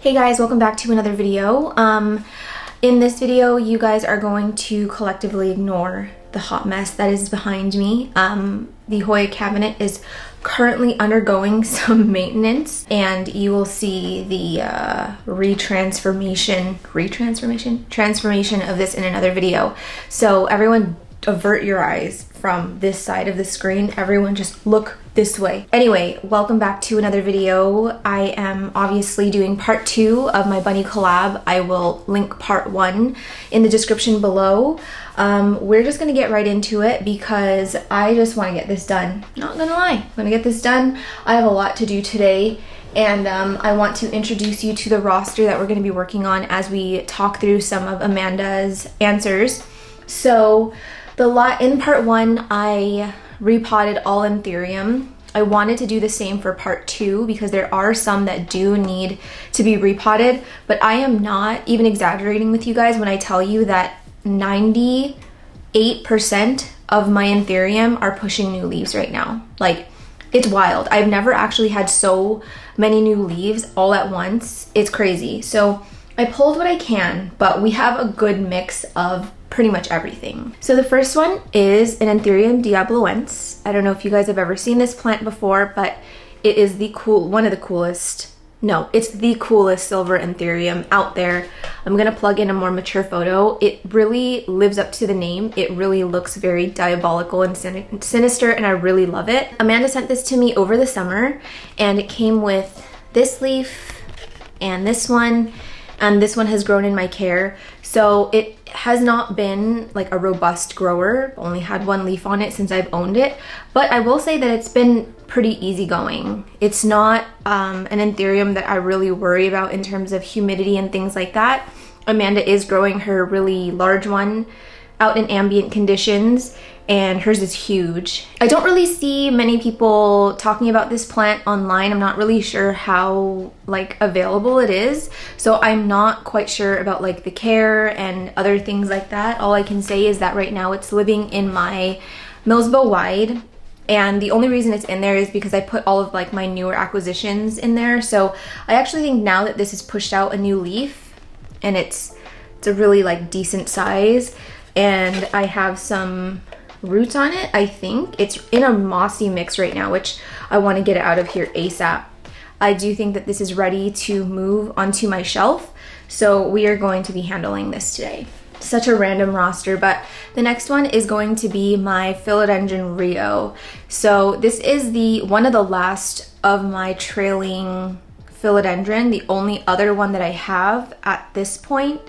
Hey guys, welcome back to another video. In this video, you guys are going to collectively ignore the hot mess that is behind me. The Hoya cabinet is currently undergoing some maintenance, and you will see the transformation of this in another video. So everyone avert your eyes from this side of the screen. Everyone just look this way. Anyway, welcome back to another video. I am obviously doing part 2 of my bunny collab. I will link part 1 in the description below. We're just gonna get right into it because I just want to get this done. Not gonna lie, I'm gonna get this done. I have a lot to do today, and I want to introduce you to the roster that we're gonna be working on as we talk through some of Amanda's answers. So in part 1, I repotted all anthurium. I wanted to do the same for part 2 because there are some that do need to be repotted, but I am not even exaggerating with you guys when I tell you that 98% of my anthurium are pushing new leaves right now. Like, it's wild. I've never actually had so many new leaves all at once. It's crazy. So I pulled what I can, but we have a good mix of pretty much everything. So the first one is an Anthurium diabloense. I don't know if you guys have ever seen this plant before, but it is the coolest silver Anthurium out there. I'm gonna plug in a more mature photo. It really lives up to the name. It really looks very diabolical and sinister, and I really love it. Amanda sent this to me over the summer, and it came with this leaf and this one has grown in my care. So it has not been like a robust grower. Only had one leaf on it since I've owned it, but I will say that it's been pretty easygoing. It's not an anthurium that I really worry about in terms of humidity and things like that. Amanda is growing her really large one out in ambient conditions, and hers is huge. I don't really see many people talking about this plant online. I'm not really sure how available it is, so I'm not quite sure about the care and other things like that. All I can say is that right now it's living in my Millsbo wide, and the only reason it's in there is because I put all of my newer acquisitions in there. So I actually think now that this has pushed out a new leaf, and it's a really decent size, and I have some roots on it. I think it's in a mossy mix right now, which I want to get it out of here ASAP. I do think that this is ready to move onto my shelf, so we are going to be handling this today. Such a random roster, but the next one is going to be my philodendron Rio. So this is one of the last of my trailing philodendron. The only other one that I have at this point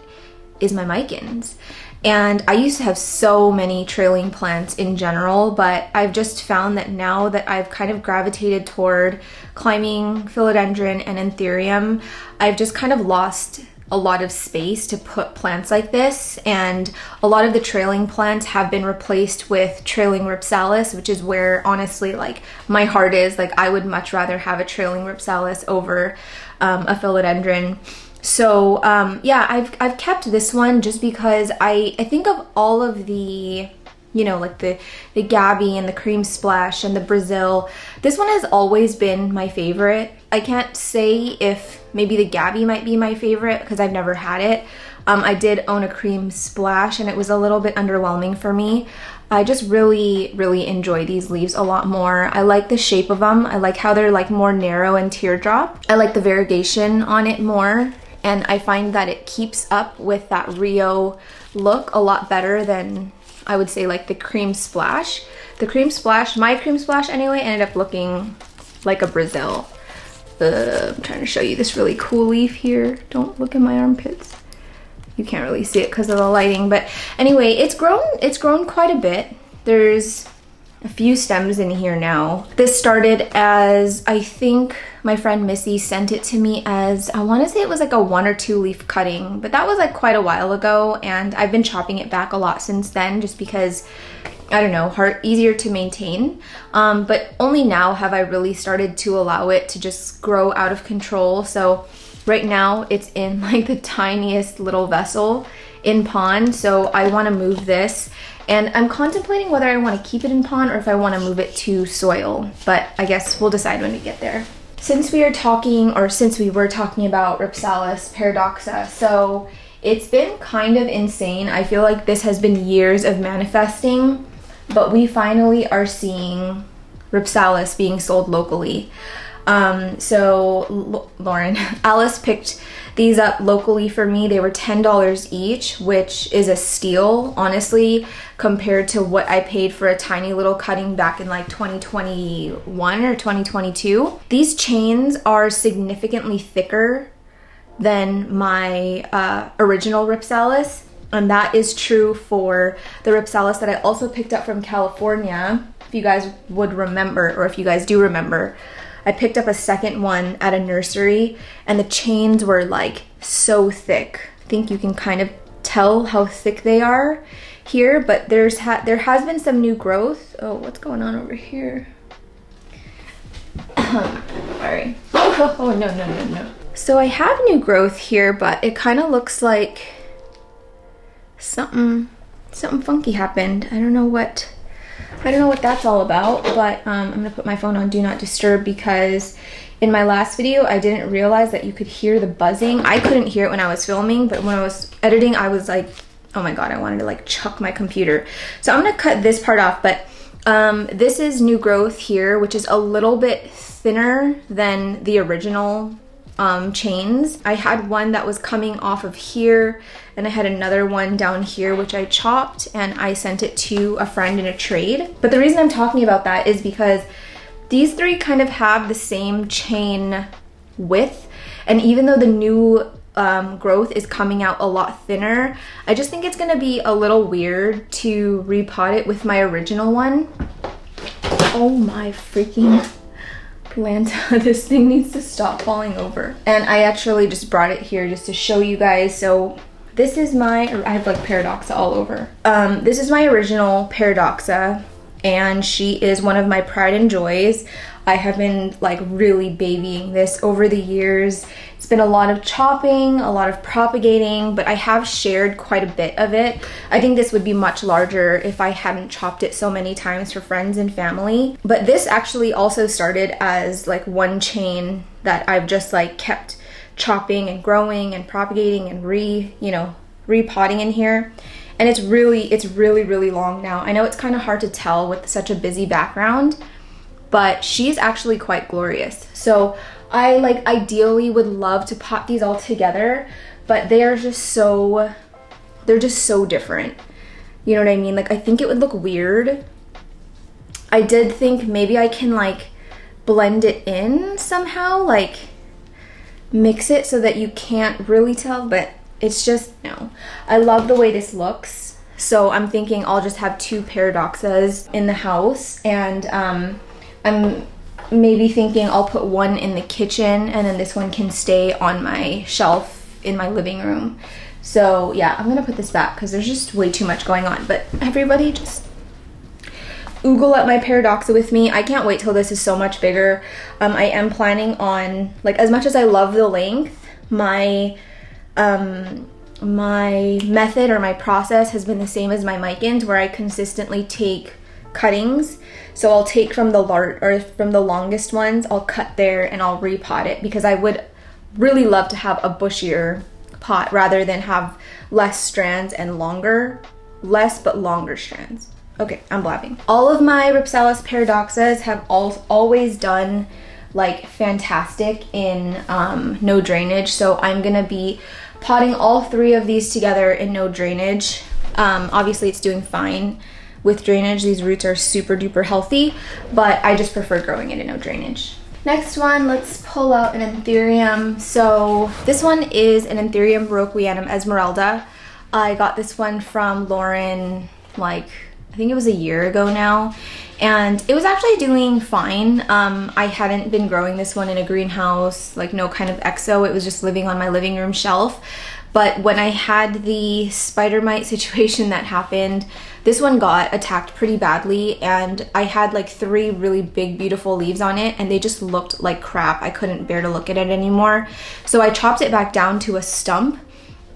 is my mycons. And I used to have so many trailing plants in general, but I've just found that now that I've kind of gravitated toward climbing philodendron and anthurium, I've just kind of lost a lot of space to put plants like this, and a lot of the trailing plants have been replaced with trailing ripsalis, which is where honestly my heart is. I would much rather have a trailing ripsalis over a philodendron. So yeah, I've kept this one just because I think of all of the, the Gabby and the Cream Splash and the Brazil, this one has always been my favorite. I can't say if maybe the Gabby might be my favorite because I've never had it. I did own a Cream Splash, and it was a little bit underwhelming for me. I just really, really enjoy these leaves a lot more. I like the shape of them. I like how they're more narrow and teardrop. I like the variegation on it more. And I find that it keeps up with that Rio look a lot better than I would say the Cream Splash. The Cream Splash, my Cream Splash anyway, ended up looking like a Brazil. I'm trying to show you this really cool leaf here. Don't look at my armpits. You can't really see it because of the lighting, but anyway, it's grown quite a bit. There's a few stems in here now. This started as, I think my friend Missy sent it to me as, I want to say it was a 1 or 2 leaf cutting, but that was quite a while ago, and I've been chopping it back a lot since then just because, I don't know, easier to maintain. But only now have I really started to allow it to just grow out of control. So right now it's in the tiniest little vessel in pond, so I want to move this. And I'm contemplating whether I want to keep it in pond or if I want to move it to soil, but I guess we'll decide when we get there. since we were talking about Rhipsalis paradoxa, so it's been kind of insane. I feel like this has been years of manifesting, but we finally are seeing Rhipsalis being sold locally. So Alice picked these up locally for me. They were $10 each, which is a steal, honestly, compared to what I paid for a tiny little cutting back in like 2021 or 2022. These chains are significantly thicker than my original Rhipsalis, and that is true for the Rhipsalis that I also picked up from California. If you guys would remember, or if you guys do remember, I picked up a second one at a nursery and the chains were like so thick. I think you can kind of tell how thick they are here, but there has been some new growth. Oh, what's going on over here? Sorry. Oh, no. So I have new growth here, but it kind of looks like something funky happened. I don't know what that's all about, but I'm gonna put my phone on do not disturb because in my last video I didn't realize that you could hear the buzzing. I couldn't hear it when I was filming, but when I was editing I was like, oh my god, I wanted to like chuck my computer. So I'm gonna cut this part off, but this is new growth here, which is a little bit thinner than the original chains. I had one that was coming off of here, and I had another one down here which I chopped and I sent it to a friend in a trade. But the reason I'm talking about that is because these three kind of have the same chain width, and even though the new growth is coming out a lot thinner, I just think it's gonna be a little weird to repot it with my original one. Oh my freaking Lanta, this thing needs to stop falling over. And I actually just brought it here just to show you guys. So this is I have like paradoxa all over. This is my original paradoxa, and she is one of my pride and joys. I have been like really babying this over the years. It's been a lot of chopping, a lot of propagating, but I have shared quite a bit of it. I think this would be much larger if I hadn't chopped it so many times for friends and family. But this actually also started as like one chain that I've just like kept chopping and growing and propagating and repotting in here. And it's really long now. I know it's kind of hard to tell with such a busy background, but she's actually quite glorious. So I like ideally would love to pot these all together, but they're just so different. You know what I mean? Like I think it would look weird. I did think maybe I can like blend it in somehow, like mix it so that you can't really tell, but it's just, no. I love the way this looks. So I'm thinking I'll just have two paradoxas in the house, and I'm maybe thinking I'll put one in the kitchen and then this one can stay on my shelf in my living room. So yeah, I'm gonna put this back because there's just way too much going on. But everybody just oogle at my paradoxa with me. I can't wait till this is so much bigger. I am planning on, like, as much as I love the length, my method or my process has been the same as my mycons, where I consistently take cuttings. So I'll take from the longest ones, I'll cut there and I'll repot it, because I would really love to have a bushier pot rather than have less strands and less but longer strands. Okay, I'm blabbing. All of my Rhipsalis paradoxas have always done like fantastic in no drainage. So I'm gonna be potting all three of these together in no drainage. Obviously it's doing fine with drainage. These roots are super duper healthy, but I just prefer growing it in no drainage. Next one, let's pull out an anthurium. So this one is an anthurium baroquianum esmeralda. I got this one from Lauren, like, I think it was a year ago now, and it was actually doing fine. I hadn't been growing this one in a greenhouse, like no kind of exo. It was just living on my living room shelf. But when I had the spider mite situation that happened, this one got attacked pretty badly, and I had like 3 really big beautiful leaves on it, and they just looked like crap. I couldn't bear to look at it anymore. So I chopped it back down to a stump,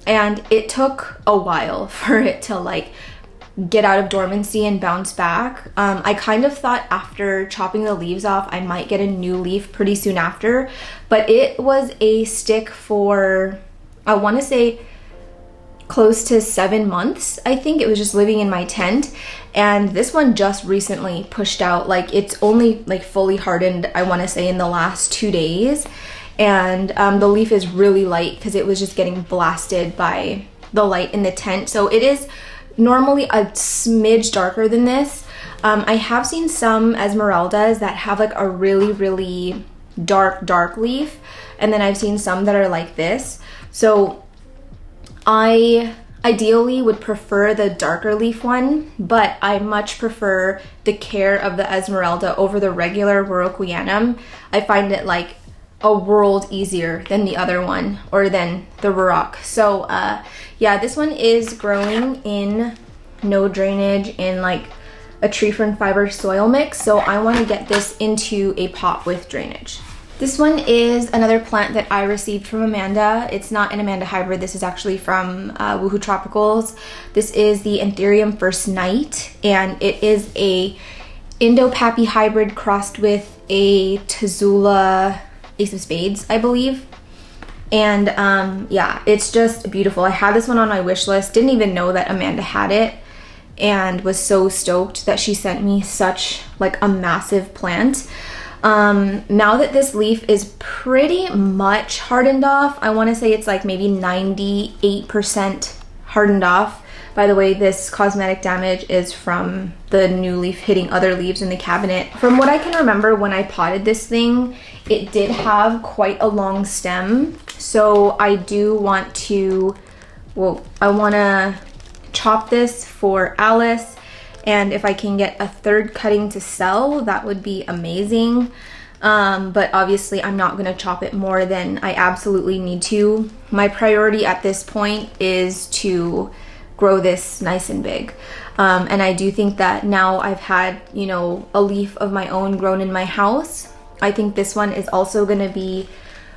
and it took a while for it to like get out of dormancy and bounce back. I kind of thought after chopping the leaves off, I might get a new leaf pretty soon after, but it was a stick for, I want to say, close to 7 months. I think it was just living in my tent, and this one just recently pushed out. Like, it's only like fully hardened, I want to say, in the last 2 days, and the leaf is really light because it was just getting blasted by the light in the tent. So it is normally a smidge darker than this. I have seen some Esmeraldas that have like a really dark leaf, and then I've seen some that are like this. So I ideally would prefer the darker leaf one, but I much prefer the care of the Esmeralda over the regular Warocqueanum. I find it like a world easier than the other one, or than the Ruroc. So yeah, this one is growing in no drainage in like a tree fern fiber soil mix, so I want to get this into a pot with drainage. This one is another plant that I received from Amanda. It's not an Amanda hybrid. This is actually from Woohoo Tropicals. This is the Anthurium First Night, and it is a Indo-Pappy hybrid crossed with a Tazula Ace of Spades, I believe. And yeah, it's just beautiful. I had this one on my wish list, didn't even know that Amanda had it, and was so stoked that she sent me such like a massive plant. Now that this leaf is pretty much hardened off, I want to say it's like maybe 98% hardened off. By the way, this cosmetic damage is from the new leaf hitting other leaves in the cabinet. From what I can remember, when I potted this thing, it did have quite a long stem. So I do want to, well, I want to chop this for Alice. And if I can get a third cutting to sell, that would be amazing. But obviously I'm not gonna chop it more than I absolutely need to. My priority at this point is to grow this nice and big. And I do think that now I've had, you know, a leaf of my own grown in my house, I think this one is also gonna be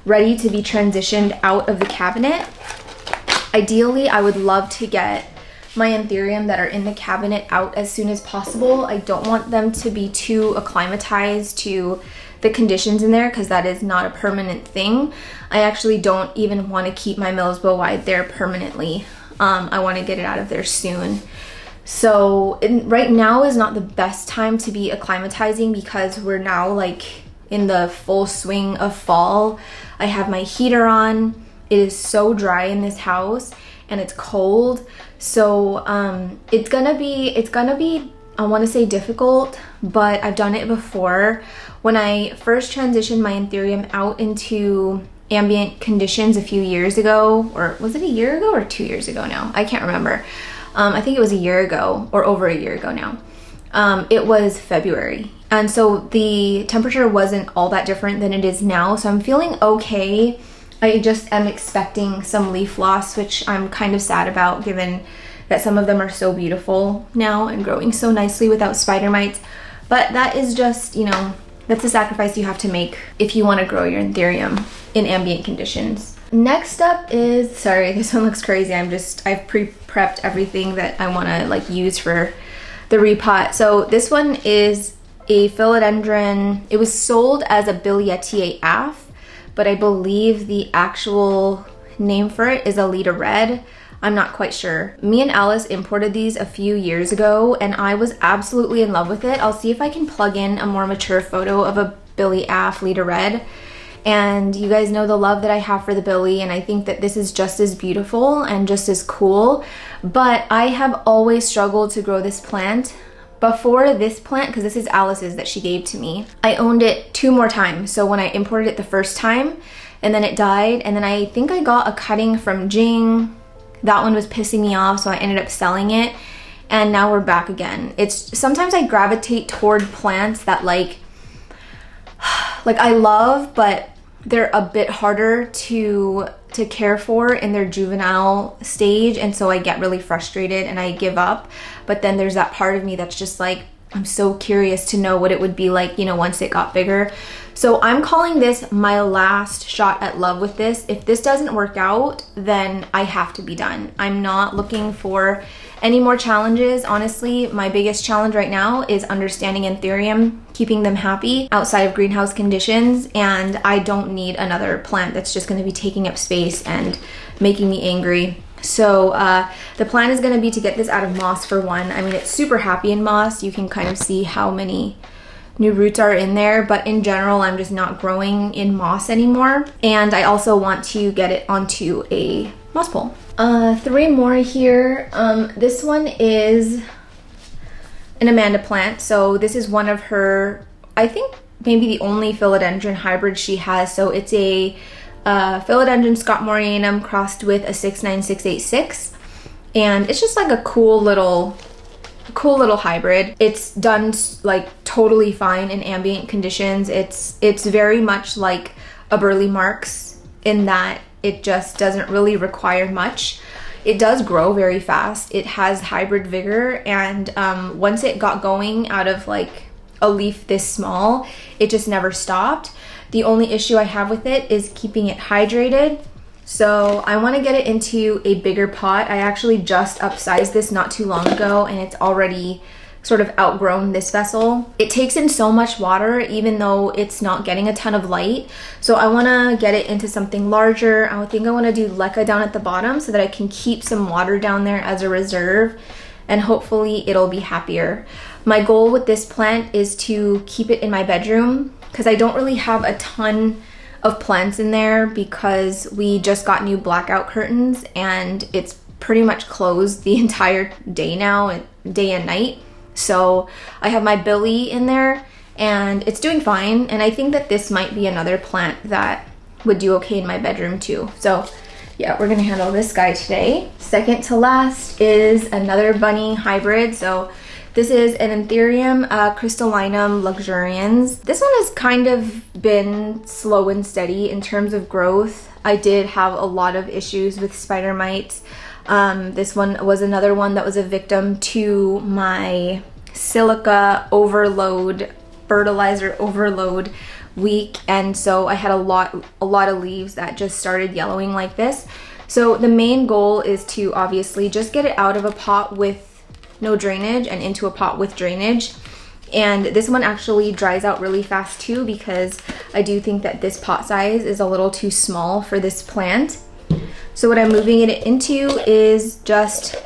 ready to be transitioned out of the cabinet. Ideally, I would love to get my anthurium that are in the cabinet out as soon as possible. I don't want them to be too acclimatized to the conditions in there, because that is not a permanent thing. I actually don't even want to keep my Millsbow wide there permanently. I want to get it out of there soon. So right now is not the best time to be acclimatizing, because we're now like in the full swing of fall. I have my heater on. It is so dry in this house and it's cold. So it's gonna be, I want to say difficult, but I've done it before. When I first transitioned my anthurium out into ambient conditions a few years ago, or was it a year ago or 2 years ago now? I can't remember. I think it was a year ago, or over a year ago now. It was February, and so the temperature wasn't all that different than it is now, so I'm feeling okay. I just am expecting some leaf loss, which I'm kind of sad about, given that some of them are so beautiful now and growing so nicely without spider mites. But that is just, you know, that's a sacrifice you have to make if you want to grow your anthurium in ambient conditions. Next up is, sorry, this one looks crazy. I've pre-prepped everything that I want to like use for the repot. So this one is a philodendron. It was sold as a Billietier Af, but I believe the actual name for it is Alita Red. I'm not quite sure. Me and Alice imported these a few years ago and I was absolutely in love with it. I'll see if I can plug in a more mature photo of a Billy Af Lita Red. And you guys know the love that I have for the Billy, and I think that this is just as beautiful and just as cool. But I have always struggled to grow this plant. Before this plant, because this is Alice's that she gave to me, I owned it 2 more times. So when I imported it the first time, and then it died, and then I think I got a cutting from Jing. That one was pissing me off, so I ended up selling it, and now we're back again. It's sometimes I gravitate toward plants that like I love, but they're a bit harder to care for in their juvenile stage, and so I get really frustrated and I give up. But then there's that part of me that's just like, I'm so curious to know what it would be like, you know, once it got bigger. So I'm calling this my last shot at love with this. If this doesn't work out, then I have to be done. I'm not looking for any more challenges. Honestly, my biggest challenge right now is understanding anthurium, keeping them happy outside of greenhouse conditions, and I don't need another plant that's just going to be taking up space and making me angry. So the plan is going to be to get this out of moss for one. I mean, it's super happy in moss. You can kind of see how many new roots are in there, but in general, I'm just not growing in moss anymore. And I also want to get it onto a moss pole. 3 more here. This one is an Amanda plant. So this is one of her, I think maybe the only philodendron hybrid she has. So it's a philodendron Scott Morianum crossed with a 69686, and it's just like a cool little hybrid. It's done like totally fine in ambient conditions. It's very much like a Burley Marks in that it just doesn't really require much. It does grow very fast. It has hybrid vigor, and once it got going out of like a leaf this small, it just never stopped. The only issue I have with it is keeping it hydrated. So I want to get it into a bigger pot. I actually just upsized this not too long ago, and it's already sort of outgrown this vessel. It takes in so much water even though it's not getting a ton of light. So I want to get it into something larger. I think I want to do leca down at the bottom so that I can keep some water down there as a reserve, and hopefully it'll be happier. My goal with this plant is to keep it in my bedroom because I don't really have a ton of plants in there because we just got new blackout curtains and it's pretty much closed the entire day now, day and night. So I have my Billy in there and it's doing fine, and I think that this might be another plant that would do okay in my bedroom too. So yeah, we're gonna handle this guy today. Second to last is another bunny hybrid. So this is an anthurium crystallinum luxurians. This one has kind of been slow and steady in terms of growth. I did have a lot of issues with spider mites. This one was another one that was a victim to my silica overload, fertilizer overload week, and so I had a lot of leaves that just started yellowing like this. So the main goal is to obviously just get it out of a pot with no drainage and into a pot with drainage. And this one actually dries out really fast too, because I do think that this pot size is a little too small for this plant. So what I'm moving it into is just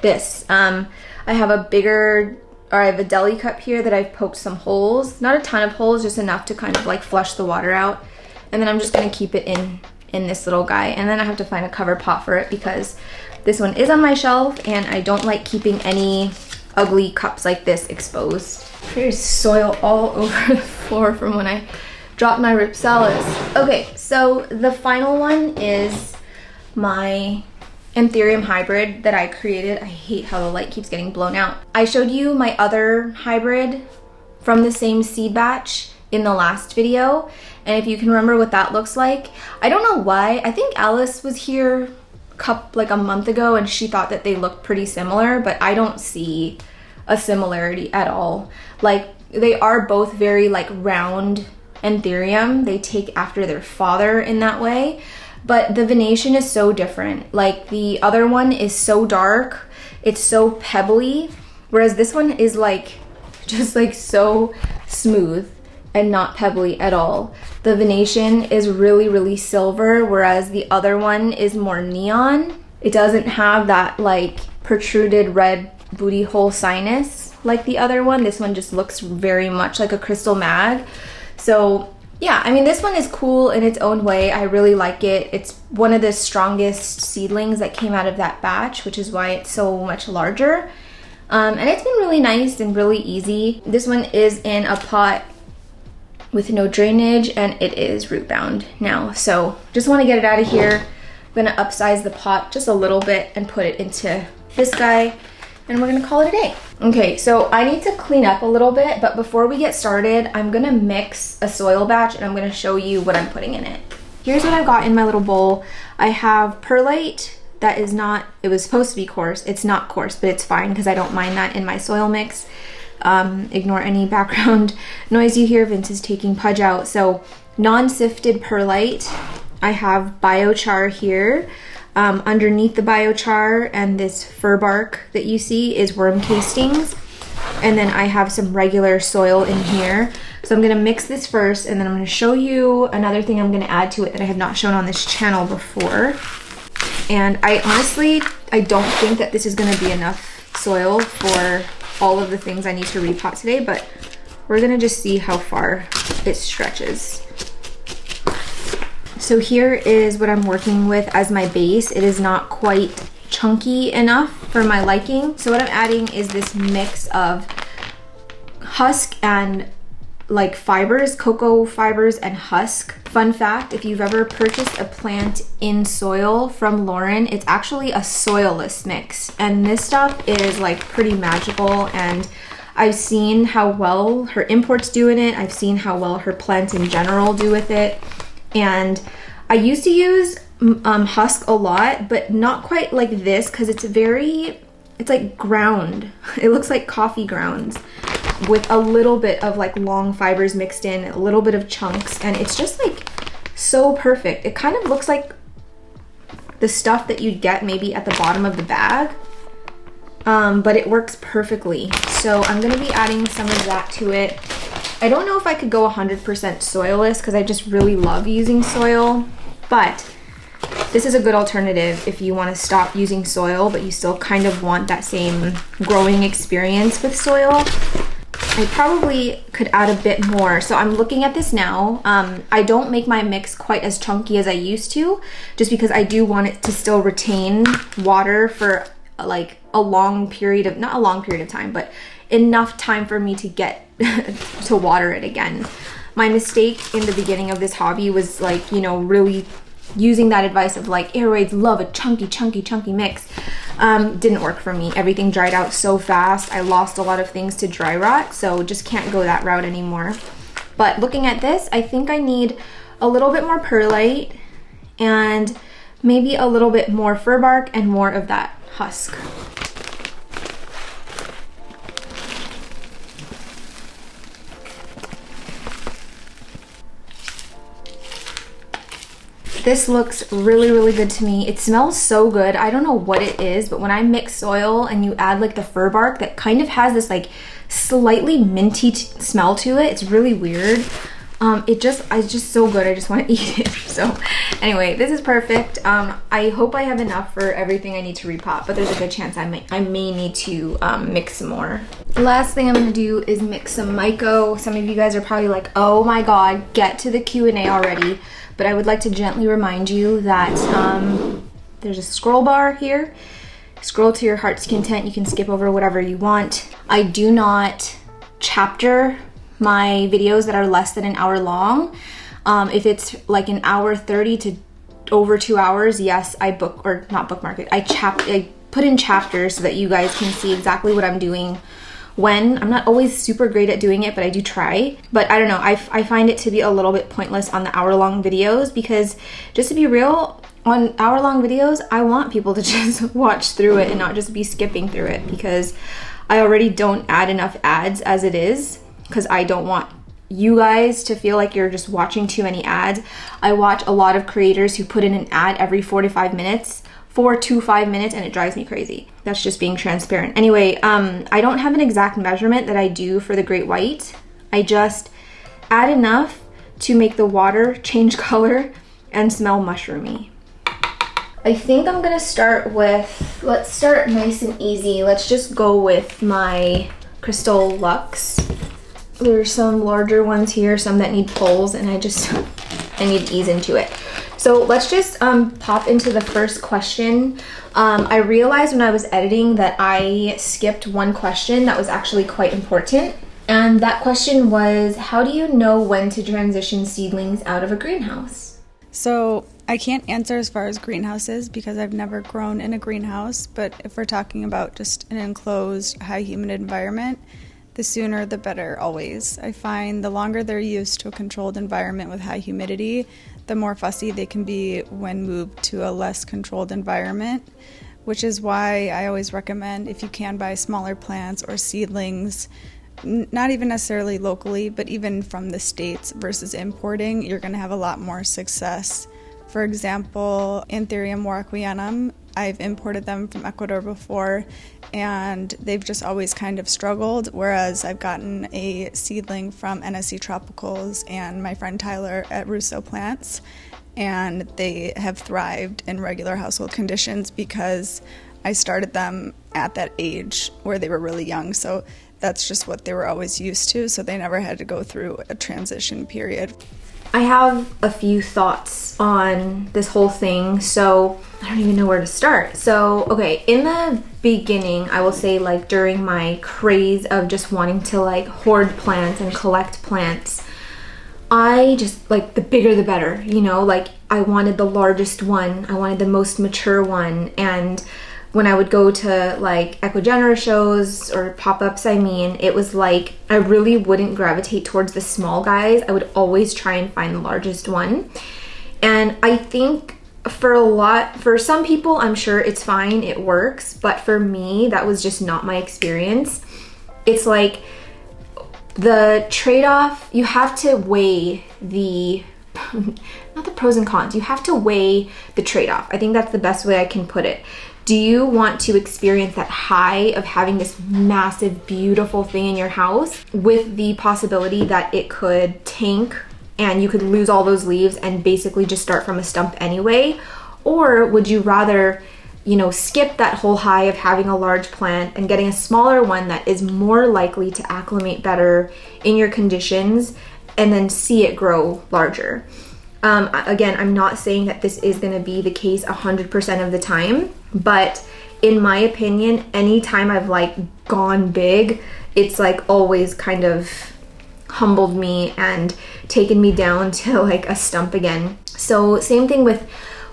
this. I have a deli cup here that I've poked some holes, not a ton of holes, just enough to kind of like flush the water out. And then I'm just gonna keep it in this little guy. And then I have to find a cover pot for it because this one is on my shelf and I don't like keeping any ugly cups like this exposed. There's soil all over the floor from when I dropped my Ripsalis. Okay, so the final one is my anthurium hybrid that I created. I hate how the light keeps getting blown out. I showed you my other hybrid from the same seed batch in the last video, and if you can remember what that looks like. I don't know why. I think Alice was here like a month ago and she thought that they looked pretty similar, but I don't see a similarity at all. Like, they are both very like round anthurium. They take after their father in that way, but the venation is so different. Like, the other one is so dark, it's so pebbly, whereas this one is like just like so smooth and not pebbly at all. The venation is really silver, whereas the other one is more neon. It doesn't have that like protruded red booty hole sinus like the other one. This one just looks very much like a crystal mag. So yeah, I mean, this one is cool in its own way. I really like it. It's one of the strongest seedlings that came out of that batch, which is why it's so much larger. And it's been really nice and really easy. This one is in a pot with no drainage and it is root bound now. So just want to get it out of here. I'm gonna upsize the pot just a little bit and put it into this guy, and we're gonna call it a day. Okay, so I need to clean up a little bit, but before we get started, I'm gonna mix a soil batch and I'm gonna show you what I'm putting in it. Here's what I've got in my little bowl. I have perlite that is not, it was supposed to be coarse. It's not coarse, but it's fine because I don't mind that in my soil mix. Ignore any background noise you hear. Vince is taking Pudge out. So non-sifted perlite. I have biochar here. Underneath the biochar and this fir bark that you see is worm castings. And then I have some regular soil in here. So I'm gonna mix this first, and then I'm gonna show you another thing I'm gonna add to it that I have not shown on this channel before. And I honestly don't think that this is gonna be enough soil for all of the things I need to repot today, but we're gonna just see how far it stretches. So here is what I'm working with as my base. It is not quite chunky enough for my liking. So what I'm adding is this mix of husk and like fibers, cocoa fibers and husk. Fun fact, if you've ever purchased a plant in soil from Lauren, it's actually a soilless mix. And this stuff is like pretty magical, and I've seen how well her imports do in it. I've seen how well her plants in general do with it. And I used to use husk a lot, but not quite like this, because it's like ground. It looks like coffee grounds with a little bit of like long fibers mixed in, a little bit of chunks, and it's just like so perfect. It kind of looks like the stuff that you'd get maybe at the bottom of the bag, but it works perfectly. So I'm gonna be adding some of that to it. I don't know if I could go 100% soilless because I just really love using soil, but this is a good alternative if you want to stop using soil, but you still kind of want that same growing experience with soil. I probably could add a bit more. So I'm looking at this now. I don't make my mix quite as chunky as I used to, just because I do want it to still retain water for like a long period of, not a long period of time, but enough time for me to get to water it again. My mistake in the beginning of this hobby was like, you know, really using that advice of like aeroids love a chunky mix. Didn't work for me. Everything dried out so fast. I lost a lot of things to dry rot, so just can't go that route anymore. But looking at this, I think I need a little bit more perlite and maybe a little bit more fir bark and more of that husk. This looks really, really good to me. It smells so good. I don't know what it is, but when I mix soil and you add like the fir bark, that kind of has this like slightly minty smell to it. It's really weird. It's just so good. I just want to eat it. So anyway, this is perfect. I hope I have enough for everything I need to repot, but there's a good chance I may need to mix some more. The last thing I'm gonna do is mix some myco. Some of you guys are probably like, oh my God, get to the Q&A already. But I would like to gently remind you that there's a scroll bar here. Scroll to your heart's content. You can skip over whatever you want. I do not chapter my videos that are less than an hour long. If it's like an hour 30 to over 2 hours, yes, I bookmark it. I put in chapters so that you guys can see exactly what I'm doing when. I'm not always super great at doing it, but I do try. But I don't know, I find it to be a little bit pointless on the hour-long videos, because just to be real, on hour-long videos, I want people to just watch through it and not just be skipping through it, because I already don't add enough ads as it is, because I don't want you guys to feel like you're just watching too many ads. I watch a lot of creators who put in an ad every 4 to 5 minutes, and it drives me crazy. That's just being transparent. Anyway, I don't have an exact measurement that I do for the great white. I just add enough to make the water change color and smell mushroomy. I think I'm gonna start with, let's start nice and easy. Let's just go with my Crystal Luxe. There's some larger ones here, some that need poles, and I need to ease into it. So let's just pop into the first question. I realized when I was editing that I skipped one question that was actually quite important. And that question was, how do you know when to transition seedlings out of a greenhouse? So I can't answer as far as greenhouses because I've never grown in a greenhouse, but if we're talking about just an enclosed, high humid environment, the sooner the better always. I find the longer they're used to a controlled environment with high humidity, the more fussy they can be when moved to a less controlled environment, which is why I always recommend, if you can, buy smaller plants or seedlings not even necessarily locally, but even from the States versus importing, you're going to have a lot more success. For example, Anthurium warocquianum, I've imported them from Ecuador before, and they've just always kind of struggled, whereas I've gotten a seedling from NSC Tropicals and my friend Tyler at Russo Plants, and they have thrived in regular household conditions because I started them at that age where they were really young, so that's just what they were always used to, so they never had to go through a transition period. I have a few thoughts on this whole thing, so I don't even know where to start. So, okay, in the beginning, I will say, like, during my craze of just wanting to, like, hoard plants and collect plants, I just, like, the bigger the better, you know? Like, I wanted the largest one, I wanted the most mature one, and when I would go to like Ecuador shows or pop-ups, I mean, it was like I really wouldn't gravitate towards the small guys. I would always try and find the largest one. And I think for some people, I'm sure it's fine, it works, but for me, that was just not my experience. It's like the trade-off, you have to weigh the not the pros and cons, you have to weigh the trade-off. I think that's the best way I can put it. Do you want to experience that high of having this massive, beautiful thing in your house with the possibility that it could tank and you could lose all those leaves and basically just start from a stump anyway? Or would you rather, you know, skip that whole high of having a large plant and getting a smaller one that is more likely to acclimate better in your conditions and then see it grow larger? Again, I'm not saying that this is going to be the case 100% of the time, but in my opinion, anytime I've like gone big, it's like always kind of humbled me and taken me down to like a stump again. So same thing with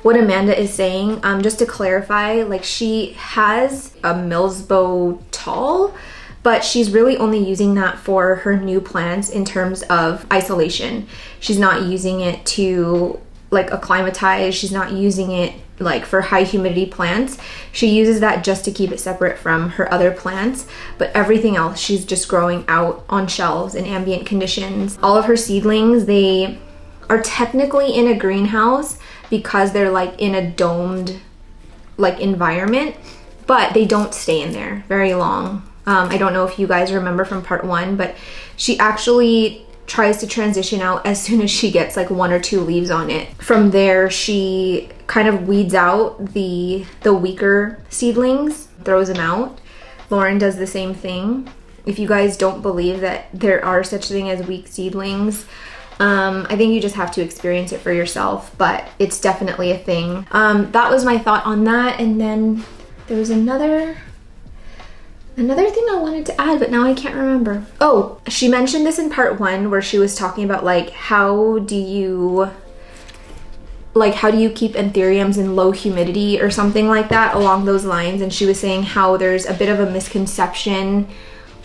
what Amanda is saying. Just to clarify, like she has a Millsbow tall, but she's really only using that for her new plants in terms of isolation. She's not using it to like acclimatize. She's not using it like for high humidity plants. She uses that just to keep it separate from her other plants, but everything else she's just growing out on shelves in ambient conditions. All of her seedlings, they are technically in a greenhouse because they're like in a domed like environment, but they don't stay in there very long. I don't know if you guys remember from part 1, but she actually tries to transition out as soon as she gets like 1 or 2 leaves on it. From there, she kind of weeds out the weaker seedlings, throws them out. Lauren does the same thing. If you guys don't believe that there are such thing as weak seedlings, I think you just have to experience it for yourself, but it's definitely a thing. That was my thought on that. And then there was another thing I wanted to add, but now I can't remember. Oh, she mentioned this in part 1 where she was talking about like how do you keep anthuriums in low humidity or something like that along those lines. And she was saying how there's a bit of a misconception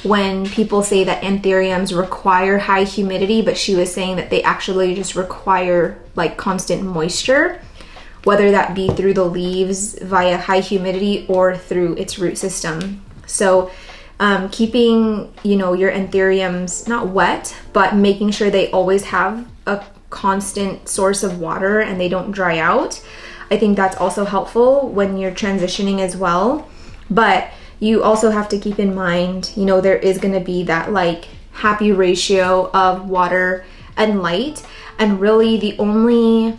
when people say that anthuriums require high humidity, but she was saying that they actually just require like constant moisture, whether that be through the leaves via high humidity or through its root system. So keeping, you know, your anthuriums not wet, but making sure they always have a constant source of water and they don't dry out. I think that's also helpful when you're transitioning as well. But you also have to keep in mind, you know, there is going to be that like happy ratio of water and light. And really the only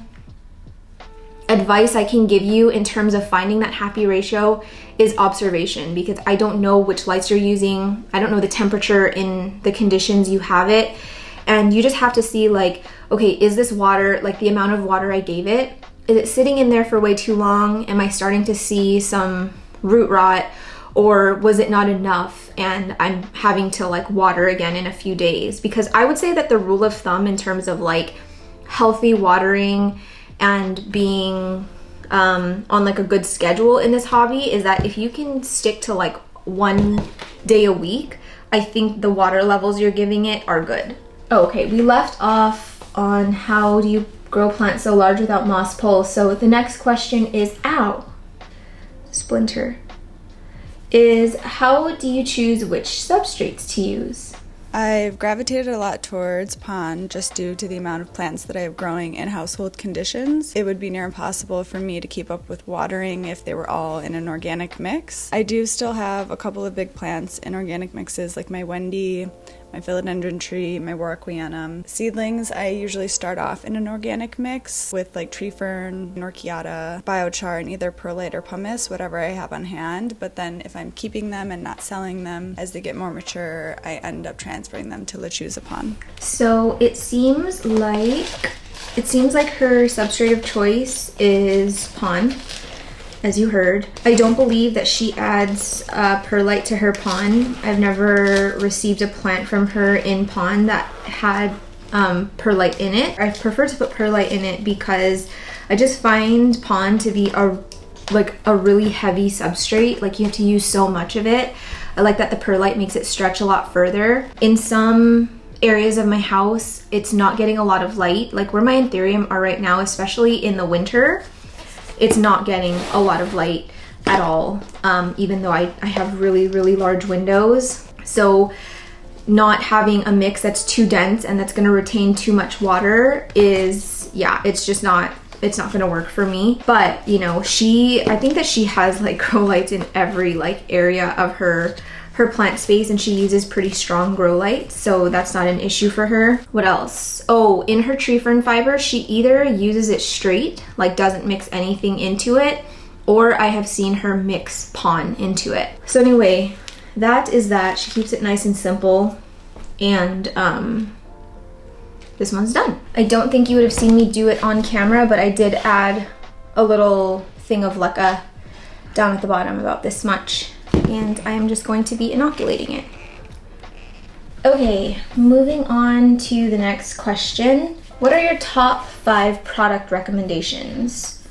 advice I can give you in terms of finding that happy ratio is observation, because I don't know which lights you're using. I don't know the temperature in the conditions you have it. And you just have to see like, okay, is this water, like the amount of water I gave it, is it sitting in there for way too long? Am I starting to see some root rot, or was it not enough and I'm having to like water again in a few days? Because I would say that the rule of thumb in terms of like healthy watering and being on like a good schedule in this hobby is that if you can stick to like 1 day a week, I think the water levels you're giving it are good. Okay, we left off on how do you grow plants so large without moss poles. So the next question is, ow, splinter, is how do you choose which substrates to use? I've gravitated a lot towards pond just due to the amount of plants that I have growing in household conditions. It would be near impossible for me to keep up with watering if they were all in an organic mix. I do still have a couple of big plants in organic mixes like my Wendy, my philodendron tree, my warwickwianum. Seedlings, I usually start off in an organic mix with like tree fern, orchiata, biochar, and either perlite or pumice, whatever I have on hand. But then if I'm keeping them and not selling them, as they get more mature, I end up transferring them to lechuza pond. So it seems like her substrate of choice is pond, as you heard. I don't believe that she adds perlite to her pond. I've never received a plant from her in pond that had perlite in it. I prefer to put perlite in it because I just find pond to be a really heavy substrate. Like, you have to use so much of it. I like that the perlite makes it stretch a lot further. In some areas of my house, it's not getting a lot of light. Like where my anthurium are right now, especially in the winter, it's not getting a lot of light at all, even though I have really, really large windows. So not having a mix that's too dense and that's gonna retain too much water is, yeah, it's not gonna work for me. But, you know, I think that she has like grow lights in every like area of her plant space, and she uses pretty strong grow lights, so that's not an issue for her. What else? Oh, in her tree fern fiber, she either uses it straight, like doesn't mix anything into it, or I have seen her mix pon into it. So anyway, that is that. She keeps it nice and simple, and this one's done. I don't think you would have seen me do it on camera, but I did add a little thing of leca down at the bottom, about this much, and I am just going to be inoculating it. Okay, moving on to the next question. What are your top 5 product recommendations?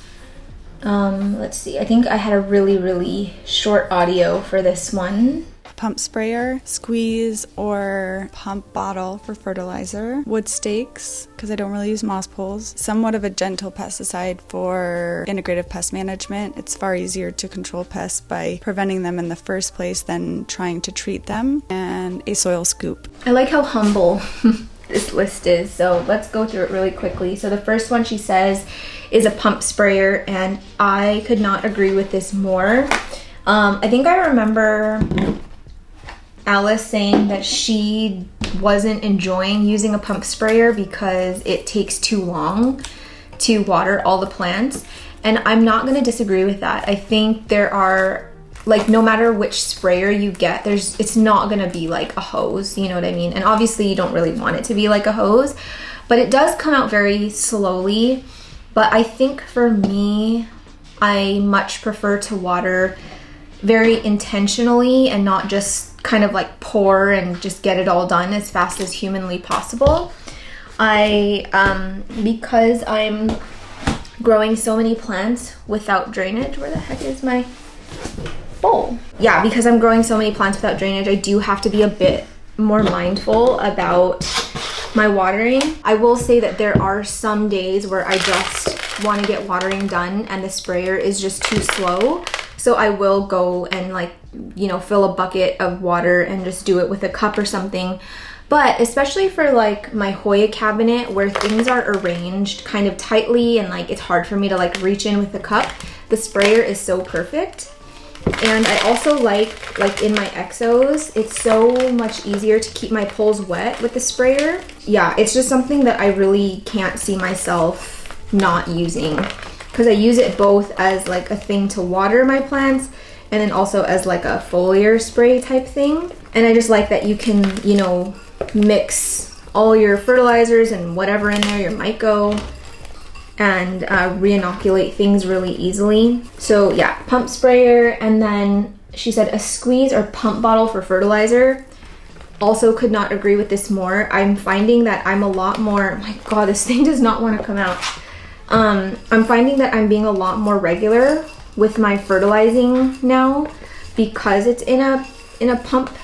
Let's see, I think I had a really, really short audio for this one. Pump sprayer, squeeze, or pump bottle for fertilizer. Wood stakes, because I don't really use moss poles. Somewhat of a gentle pesticide for integrative pest management. It's far easier to control pests by preventing them in the first place than trying to treat them. And a soil scoop. I like how humble this list is, so let's go through it really quickly. So the first one she says is a pump sprayer, and I could not agree with this more. I think I remember Alice saying that she wasn't enjoying using a pump sprayer because it takes too long to water all the plants, and I'm not going to disagree with that. I think there are, like, no matter which sprayer you get, it's not going to be like a hose, you know what I mean? And obviously you don't really want it to be like a hose, but it does come out very slowly. But I think for me, I much prefer to water very intentionally and not just kind of like pour and just get it all done as fast as humanly possible. Because I'm growing so many plants without drainage, where the heck is my bowl? Yeah, because I'm growing so many plants without drainage, I do have to be a bit more mindful about my watering. I will say that there are some days where I just want to get watering done and the sprayer is just too slow. So I will go and, like, you know, fill a bucket of water and just do it with a cup or something. But especially for like my Hoya cabinet where things are arranged kind of tightly and like it's hard for me to like reach in with the cup, the sprayer is so perfect. And I also like in my exos, it's so much easier to keep my poles wet with the sprayer. Yeah, it's just something that I really can't see myself not using, because I use it both as like a thing to water my plants and then also as like a foliar spray type thing. And I just like that you can, you know, mix all your fertilizers and whatever in there, your myco, and re-inoculate things really easily. So yeah, pump sprayer, and then she said a squeeze or pump bottle for fertilizer. Also could not agree with this more. I'm finding that I'm a lot more, my god, this thing does not want to come out. I'm finding that I'm being a lot more regular with my fertilizing now because it's in a pump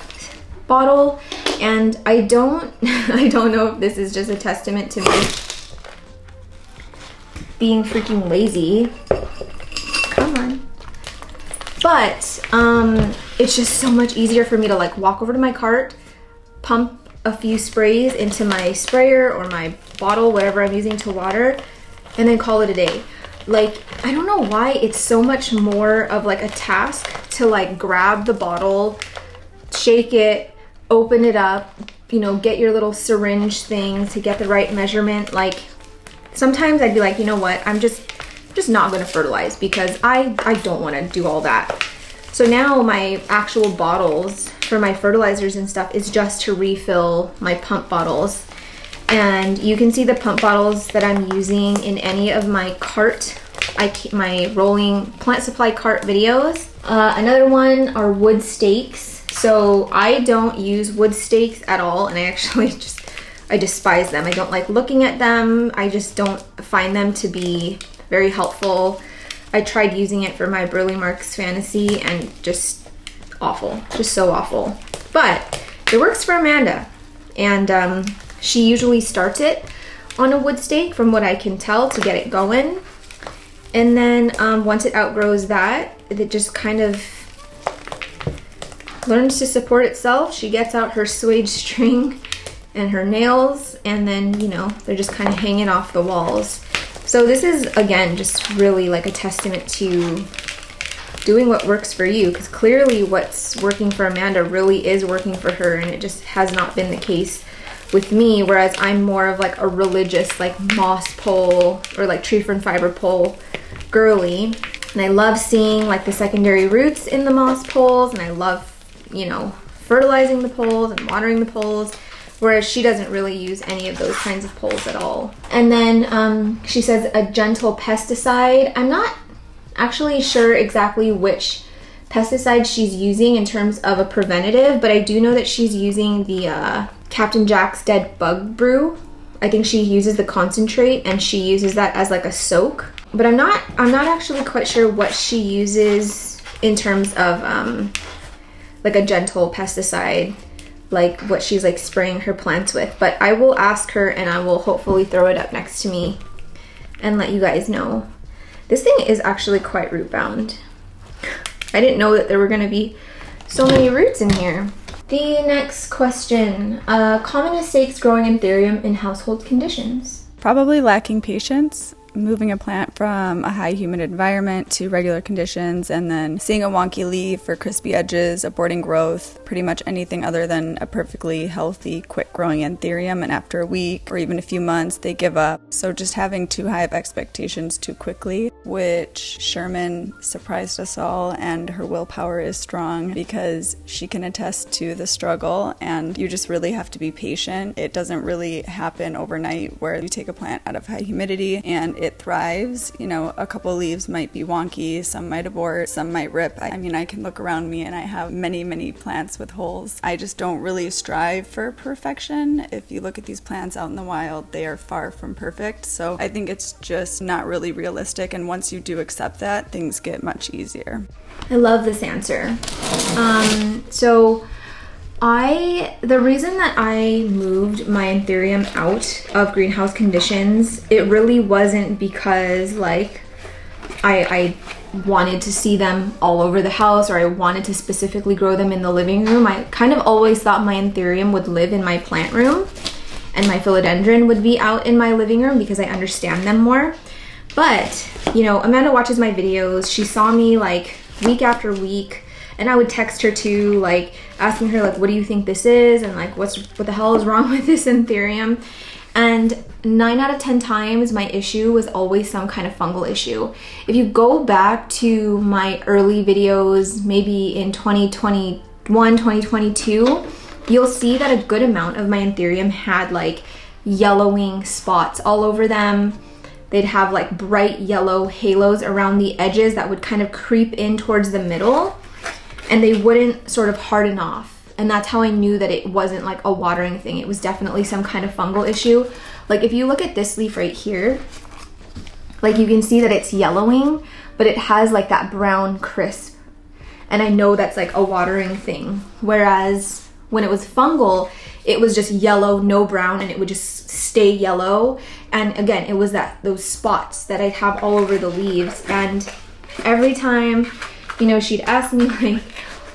bottle, and I don't know if this is just a testament to me being freaking lazy. Come on. But it's just so much easier for me to like walk over to my cart, pump a few sprays into my sprayer or my bottle, whatever I'm using to water, and then call it a day. Like, I don't know why it's so much more of like a task to like grab the bottle, shake it, open it up, you know, get your little syringe thing to get the right measurement. Like, sometimes I'd be like, you know what, I'm just not gonna fertilize because I don't wanna do all that. So now my actual bottles for my fertilizers and stuff is just to refill my pump bottles. And you can see the pump bottles that I'm using in any of my cart, my rolling plant supply cart videos. Another one are wood stakes. So I don't use wood stakes at all, and I actually I despise them. I don't like looking at them. I just don't find them to be very helpful. I tried using it for my Burley Marks fantasy and just awful, just so awful. But it works for Amanda, and she usually starts it on a wood stake from what I can tell to get it going. And then once it outgrows that, it just kind of learns to support itself. She gets out her suede string and her nails, and then, you know, they're just kind of hanging off the walls. So this is, again, just really like a testament to doing what works for you, because clearly what's working for Amanda really is working for her, and it just has not been the case with me, whereas I'm more of like a religious like moss pole or like tree fern fiber pole girly. And I love seeing like the secondary roots in the moss poles, and I love, you know, fertilizing the poles and watering the poles, whereas she doesn't really use any of those kinds of poles at all. And then she says a gentle pesticide. I'm not actually sure exactly which pesticide she's using in terms of a preventative, but I do know that she's using the Captain Jack's Dead Bug Brew. I think she uses the concentrate, and she uses that as like a soak. But I'm not actually quite sure what she uses in terms of like a gentle pesticide, like what she's like spraying her plants with. But I will ask her, and I will hopefully throw it up next to me and let you guys know. This thing is actually quite root bound. I didn't know that there were gonna be so many roots in here. The next question, common mistakes growing anthurium in household conditions. Probably lacking patience. Moving a plant from a high humid environment to regular conditions, and then seeing a wonky leaf or crispy edges, aborting growth, pretty much anything other than a perfectly healthy, quick growing anthurium, and after a week or even a few months they give up. So just having too high of expectations too quickly, which Sherman surprised us all, and her willpower is strong because she can attest to the struggle, and you just really have to be patient. It doesn't really happen overnight where you take a plant out of high humidity and it thrives. You know, a couple leaves might be wonky, some might abort, some might rip. I mean, I can look around me and I have many plants with holes. I just don't really strive for perfection. If you look at these plants out in the wild, they are far from perfect. So I think it's just not really realistic, and once you do accept that, things get much easier. I love this answer. The reason that I moved my anthurium out of greenhouse conditions, it really wasn't because like I wanted to see them all over the house, or I wanted to specifically grow them in the living room. I kind of always thought my anthurium would live in my plant room and my philodendron would be out in my living room because I understand them more. But, you know, Amanda watches my videos. She saw me like week after week, and I would text her too, like asking her like, what do you think this is? And like, what the hell is wrong with this anthurium? And 9 out of 10 times my issue was always some kind of fungal issue. If you go back to my early videos, maybe in 2021, 2022, you'll see that a good amount of my anthurium had like yellowing spots all over them. They'd have like bright yellow halos around the edges that would kind of creep in towards the middle, and they wouldn't sort of harden off. And that's how I knew that it wasn't like a watering thing. It was definitely some kind of fungal issue. Like if you look at this leaf right here, like you can see that it's yellowing, but it has like that brown crisp. And I know that's like a watering thing. Whereas when it was fungal, it was just yellow, no brown, and it would just stay yellow. And again, it was those spots that I'd have all over the leaves. And every time, you know, she'd ask me like,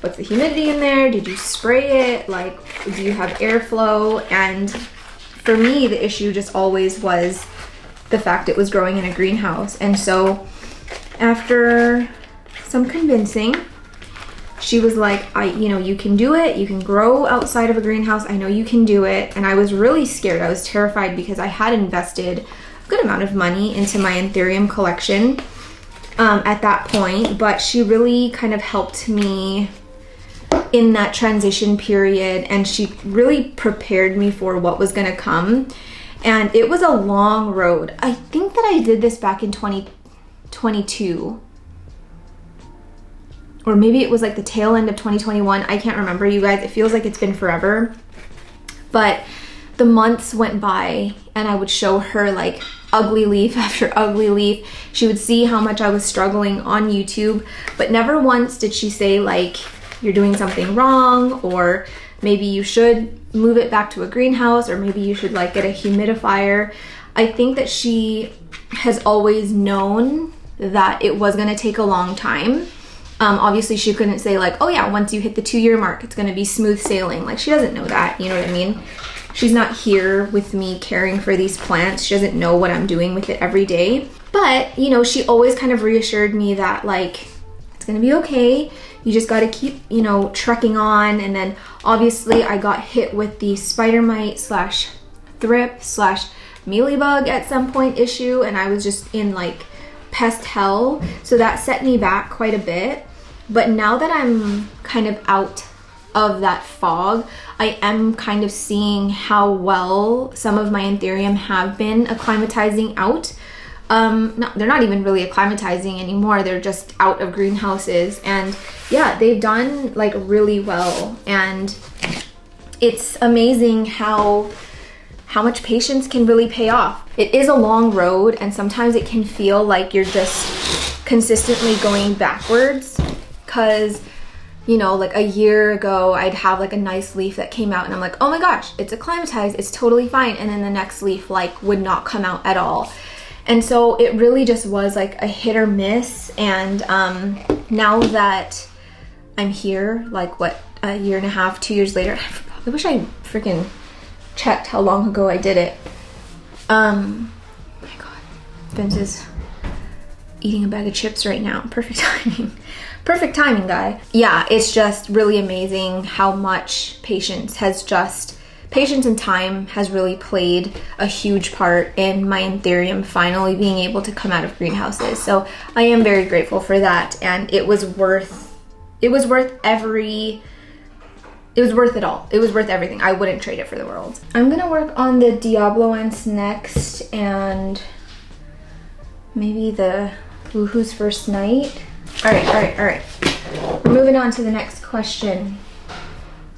what's the humidity in there? Did you spray it? Like, do you have airflow? And for me, the issue just always was the fact it was growing in a greenhouse. And so after some convincing, she was like, you can do it. You can grow outside of a greenhouse. I know you can do it. And I was really scared. I was terrified because I had invested a good amount of money into my anthurium collection at that point. But she really kind of helped me in that transition period, and she really prepared me for what was going to come. And it was a long road. I think that I did this back in 2022, or maybe it was like the tail end of 2021. I can't remember, you guys. It feels like it's been forever. But the months went by and I would show her like ugly leaf after ugly leaf. She would see how much I was struggling on YouTube, but never once did she say like, you're doing something wrong, or maybe you should move it back to a greenhouse, or maybe you should like get a humidifier. I think that she has always known that it was gonna take a long time. Obviously she couldn't say like, oh yeah, once you hit the 2-year mark, it's gonna be smooth sailing. Like, she doesn't know that, you know what I mean? She's not here with me caring for these plants. She doesn't know what I'm doing with it every day. But, you know, she always kind of reassured me that like, it's gonna be okay. You just gotta keep, you know, trekking on. And then obviously I got hit with the spider mite / thrip / mealybug at some point issue, and I was just in like pest hell. So that set me back quite a bit. But now that I'm kind of out of that fog, I am kind of seeing how well some of my anthurium have been acclimatizing out. No, they're not even really acclimatizing anymore. They're just out of greenhouses, and yeah, they've done like really well. And it's amazing how much patience can really pay off. It is a long road, and sometimes it can feel like you're just consistently going backwards, because you know, like a year ago, I'd have like a nice leaf that came out and I'm like, oh my gosh, it's acclimatized, it's totally fine. And then the next leaf like would not come out at all. And so it really just was like a hit or miss. And now that I'm here, like what, a year and a half, 2 years later, I wish I freaking checked how long ago I did it. Oh my God, Vince is eating a bag of chips right now. Perfect timing. Perfect timing, guy. Yeah, it's just really amazing how much patience and time has really played a huge part in my anthurium finally being able to come out of greenhouses. So I am very grateful for that, and it was worth it all. It was worth everything. I wouldn't trade it for the world. I'm gonna work on the Diabloense next, and maybe the Woohoo's First Night. All right. We're moving on to the next question.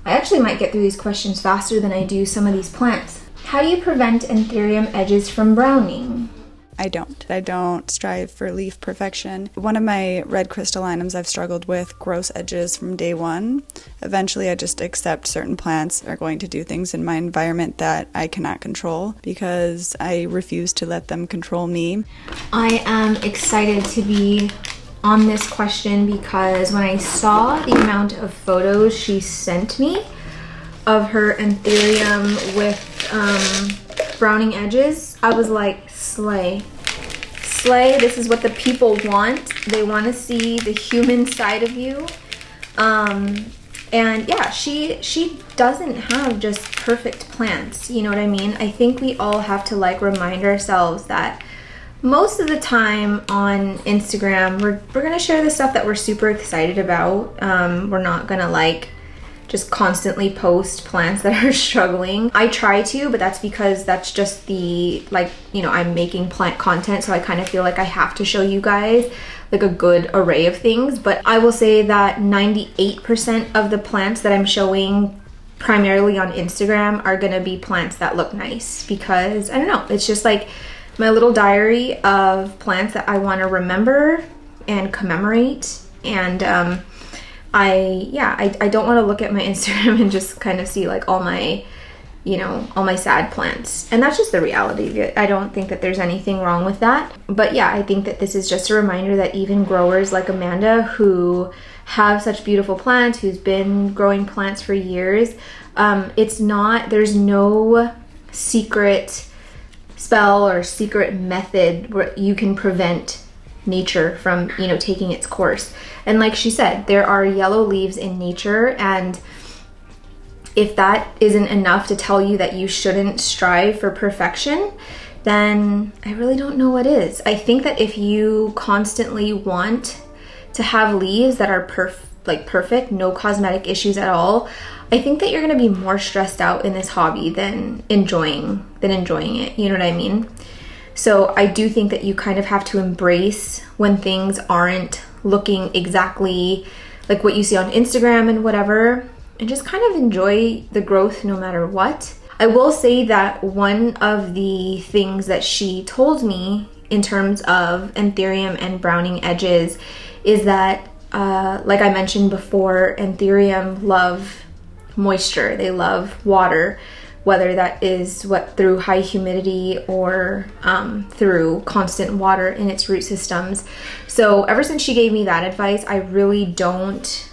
I actually might get through these questions faster than I do some of these plants. How do you prevent anthurium edges from browning? I don't strive for leaf perfection. One of my red crystallinums, I've struggled with gross edges from day one. Eventually I just accept certain plants are going to do things in my environment that I cannot control, because I refuse to let them control me. I am excited to be on this question because when I saw the amount of photos she sent me of her anthurium with browning edges, I was like, slay. This is what the people want. They want to see the human side of you. And yeah, she doesn't have just perfect plants, you know what I mean? I think we all have to like remind ourselves that most of the time on Instagram, we're gonna share the stuff that we're super excited about. We're not gonna like just constantly post plants that are struggling. I try to, but that's because that's just the, like, you know, I'm making plant content, so I kind of feel like I have to show you guys like a good array of things. But I will say that 98% of the plants that I'm showing primarily on Instagram are gonna be plants that look nice, because I don't know, it's just like my little diary of plants that I want to remember and commemorate. And I don't want to look at my Instagram and just kind of see like all my you know, all my sad plants. And that's just the reality of it. I don't think that there's anything wrong with that. But yeah, I think that this is just a reminder that even growers like Amanda, who have such beautiful plants, who's been growing plants for years, there's no secret spell or secret method where you can prevent nature from, you know, taking its course. And like she said, there are yellow leaves in nature, and if that isn't enough to tell you that you shouldn't strive for perfection, then I really don't know what is. I think that if you constantly want to have leaves that are perfect, no cosmetic issues at all, I think that you're gonna be more stressed out in this hobby than enjoying it. You know what I mean? So I do think that you kind of have to embrace when things aren't looking exactly like what you see on Instagram and whatever, and just kind of enjoy the growth no matter what. I will say that one of the things that she told me in terms of anthurium and browning edges is that, like I mentioned before, anthurium love moisture. They love water, whether that is through high humidity or through constant water in its root systems. So ever since she gave me that advice, I really don't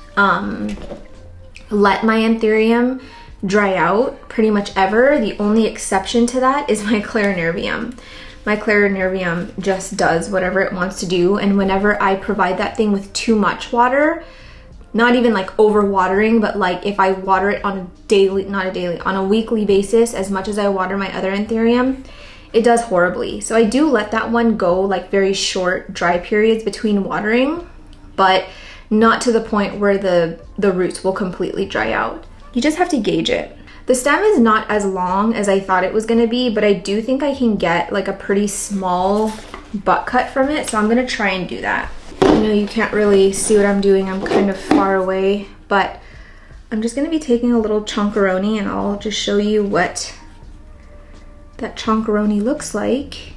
let my anthurium dry out pretty much ever. The only exception to that is my clarinervium. My clarinervium just does whatever it wants to do, and whenever I provide that thing with too much water, not even like overwatering, but like if I water it on a weekly basis as much as I water my other anthurium, it does horribly. So I do let that one go like very short dry periods between watering, but not to the point where the roots will completely dry out. You just have to gauge it. The stem is not as long as I thought it was gonna be, but I do think I can get like a pretty small butt cut from it, so I'm gonna try and do that. I know you can't really see what I'm doing, I'm kind of far away, but I'm just gonna be taking a little chonkaroni and I'll just show you what that chonkaroni looks like.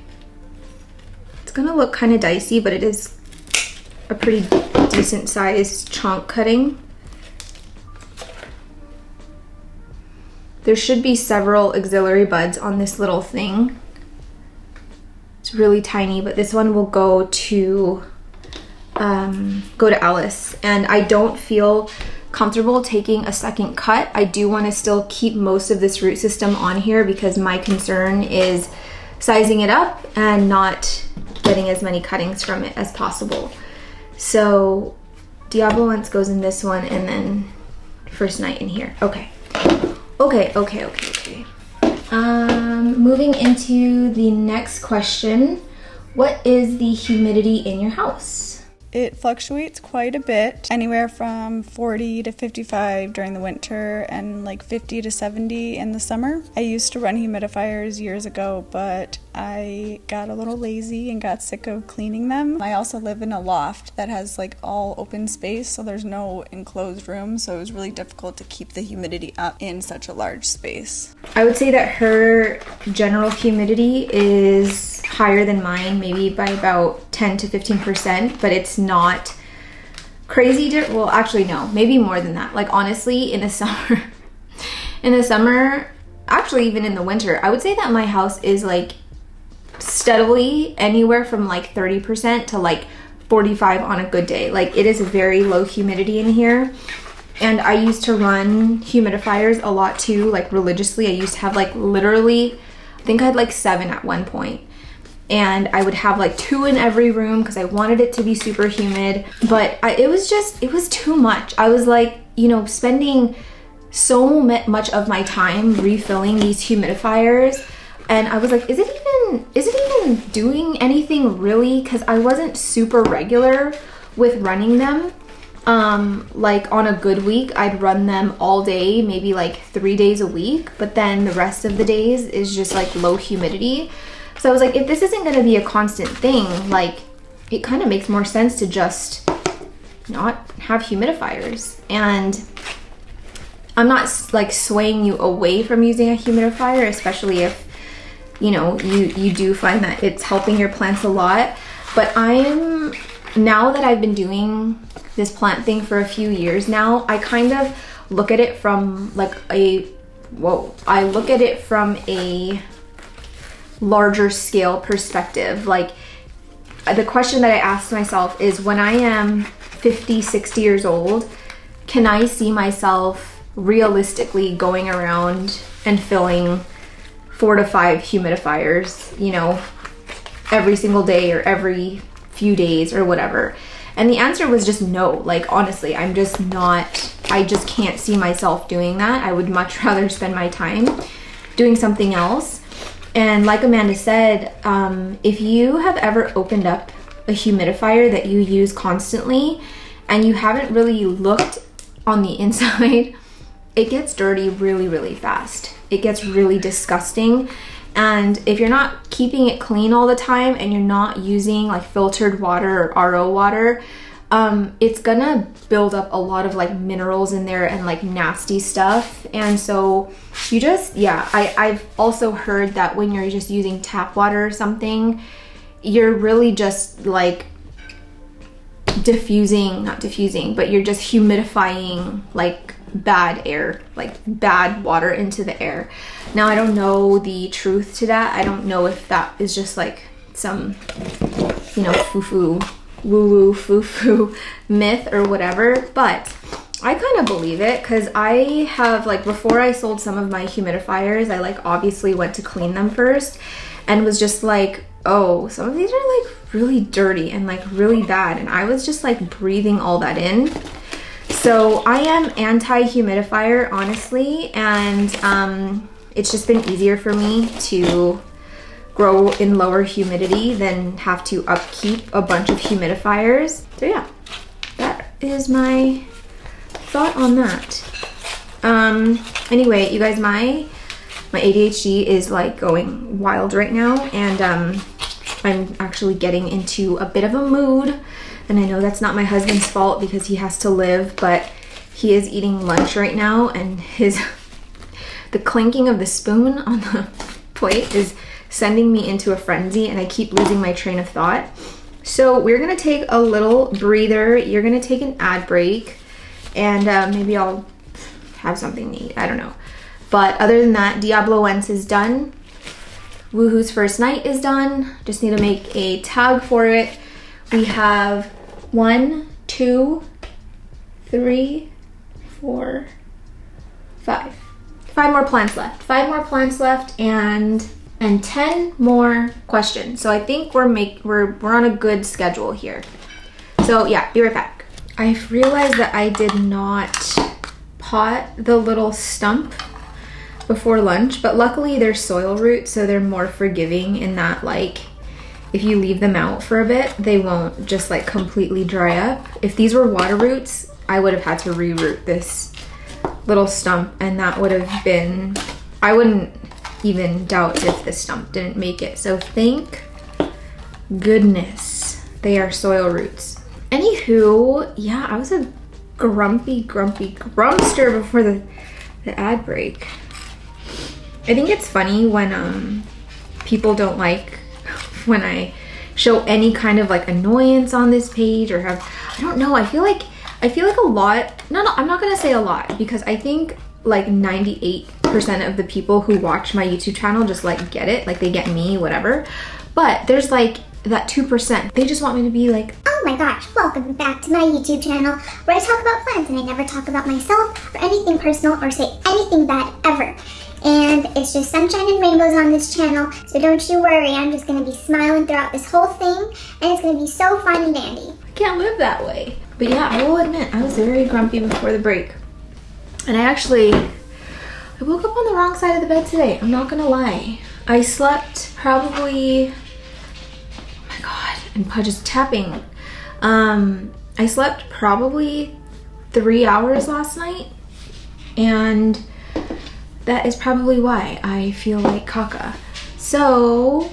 It's gonna look kind of dicey, but it is a pretty decent sized chonk cutting. There should be several auxiliary buds on this little thing. It's really tiny, but this one will go to Alice, and I don't feel comfortable taking a second cut. I do want to still keep most of this root system on here because my concern is sizing it up and not getting as many cuttings from it as possible. So Diabolance goes in this one, and then First Night in here. Okay. Moving into the next question. What is the humidity in your house? It fluctuates quite a bit, anywhere from 40 to 55 during the winter and like 50 to 70 in the summer. I used to run humidifiers years ago, but I got a little lazy and got sick of cleaning them. I also live in a loft that has like all open space, so there's no enclosed room, so it was really difficult to keep the humidity up in such a large space. I would say that her general humidity is higher than mine, maybe by about 10 to 15%, but it's not crazy well, actually no, maybe more than that. Like honestly, in the summer, actually even in the winter, I would say that my house is like steadily anywhere from like 30% to like 45 on a good day. Like it is a very low humidity in here. And I used to run humidifiers a lot too, like religiously. I used to have like literally, I think I had like 7 at one point. And I would have like 2 in every room because I wanted it to be super humid. But it was too much. I was like, you know, spending so much of my time refilling these humidifiers. And I was like, is it even doing anything really? Because I wasn't super regular with running them. Like on a good week, I'd run them all day, maybe like 3 days a week. But then the rest of the days is just like low humidity. So I was like, if this isn't going to be a constant thing, like it kind of makes more sense to just not have humidifiers. And I'm not like swaying you away from using a humidifier, especially if, you know, you do find that it's helping your plants a lot. But now that I've been doing this plant thing for a few years now, I kind of look at it from like a whoa. I look at it from a larger scale perspective. Like, the question that I asked myself is, when I am 50, 60 years old, can I see myself realistically going around and filling 4 to 5 humidifiers, you know, every single day or every few days or whatever? And the answer was just no. Like, honestly, I just can't see myself doing that. I would much rather spend my time doing something else. And like Amanda said, if you have ever opened up a humidifier that you use constantly and you haven't really looked on the inside, it gets dirty really, really fast. It gets really disgusting. And if you're not keeping it clean all the time and you're not using like filtered water or RO water, it's gonna build up a lot of like minerals in there and like nasty stuff. And so you just, yeah, I've also heard that when you're just using tap water or something, you're really just like not diffusing, but you're just humidifying like bad air, like bad water into the air. Now, I don't know the truth to that. I don't know if that is just like some, you know, woo-woo, foo-foo myth or whatever, but I kind of believe it, because I have, like, before I sold some of my humidifiers, I like obviously went to clean them first and was just like, oh, some of these are like really dirty and like really bad, and I was just like breathing all that in. So I am anti-humidifier, honestly, and it's just been easier for me to grow in lower humidity than have to upkeep a bunch of humidifiers. So yeah, that is my thought on that. Anyway, you guys, my ADHD is like going wild right now, and I'm actually getting into a bit of a mood. And I know that's not my husband's fault because he has to live, but he is eating lunch right now, and the clinking of the spoon on the plate is sending me into a frenzy, and I keep losing my train of thought. So we're gonna take a little breather. You're gonna take an ad break, and maybe I'll have something to eat. I don't know. But other than that, Diablo Wentz is done. Woohoo's First Night is done. Just need to make a tag for it. We have 1, 2, 3, 4, 5. 5 more plants left. 5 more plants left, and 10 more questions. So I think we're on a good schedule here. So yeah, be right back. I've realized that I did not pot the little stump before lunch, but luckily they're soil roots, so they're more forgiving in that, like, if you leave them out for a bit, they won't just like completely dry up. If these were water roots, I would have had to reroot this little stump, and that would have been, I wouldn't even doubt if the stump didn't make it. So thank goodness they are soil roots. Anywho, yeah, I was a grumpy grumpster before the ad break. I think it's funny when people don't like when I show any kind of like annoyance on this page, or have, I don't know, I feel like a lot, no, I'm not gonna say a lot, because I think like 98% of the people who watch my YouTube channel just like get it, like they get me, whatever. But there's like that 2%, they just want me to be like, oh my gosh, welcome back to my YouTube channel where I talk about plants and I never talk about myself or anything personal or say anything bad ever. And it's just sunshine and rainbows on this channel, so don't you worry, I'm just gonna be smiling throughout this whole thing, and it's gonna be so fun and dandy. I can't live that way. But yeah, I will admit, I was very grumpy before the break. And I woke up on the wrong side of the bed today, I'm not gonna lie. I slept probably, oh my God, I'm just tapping. I slept probably 3 hours last night, and that is probably why I feel like caca. So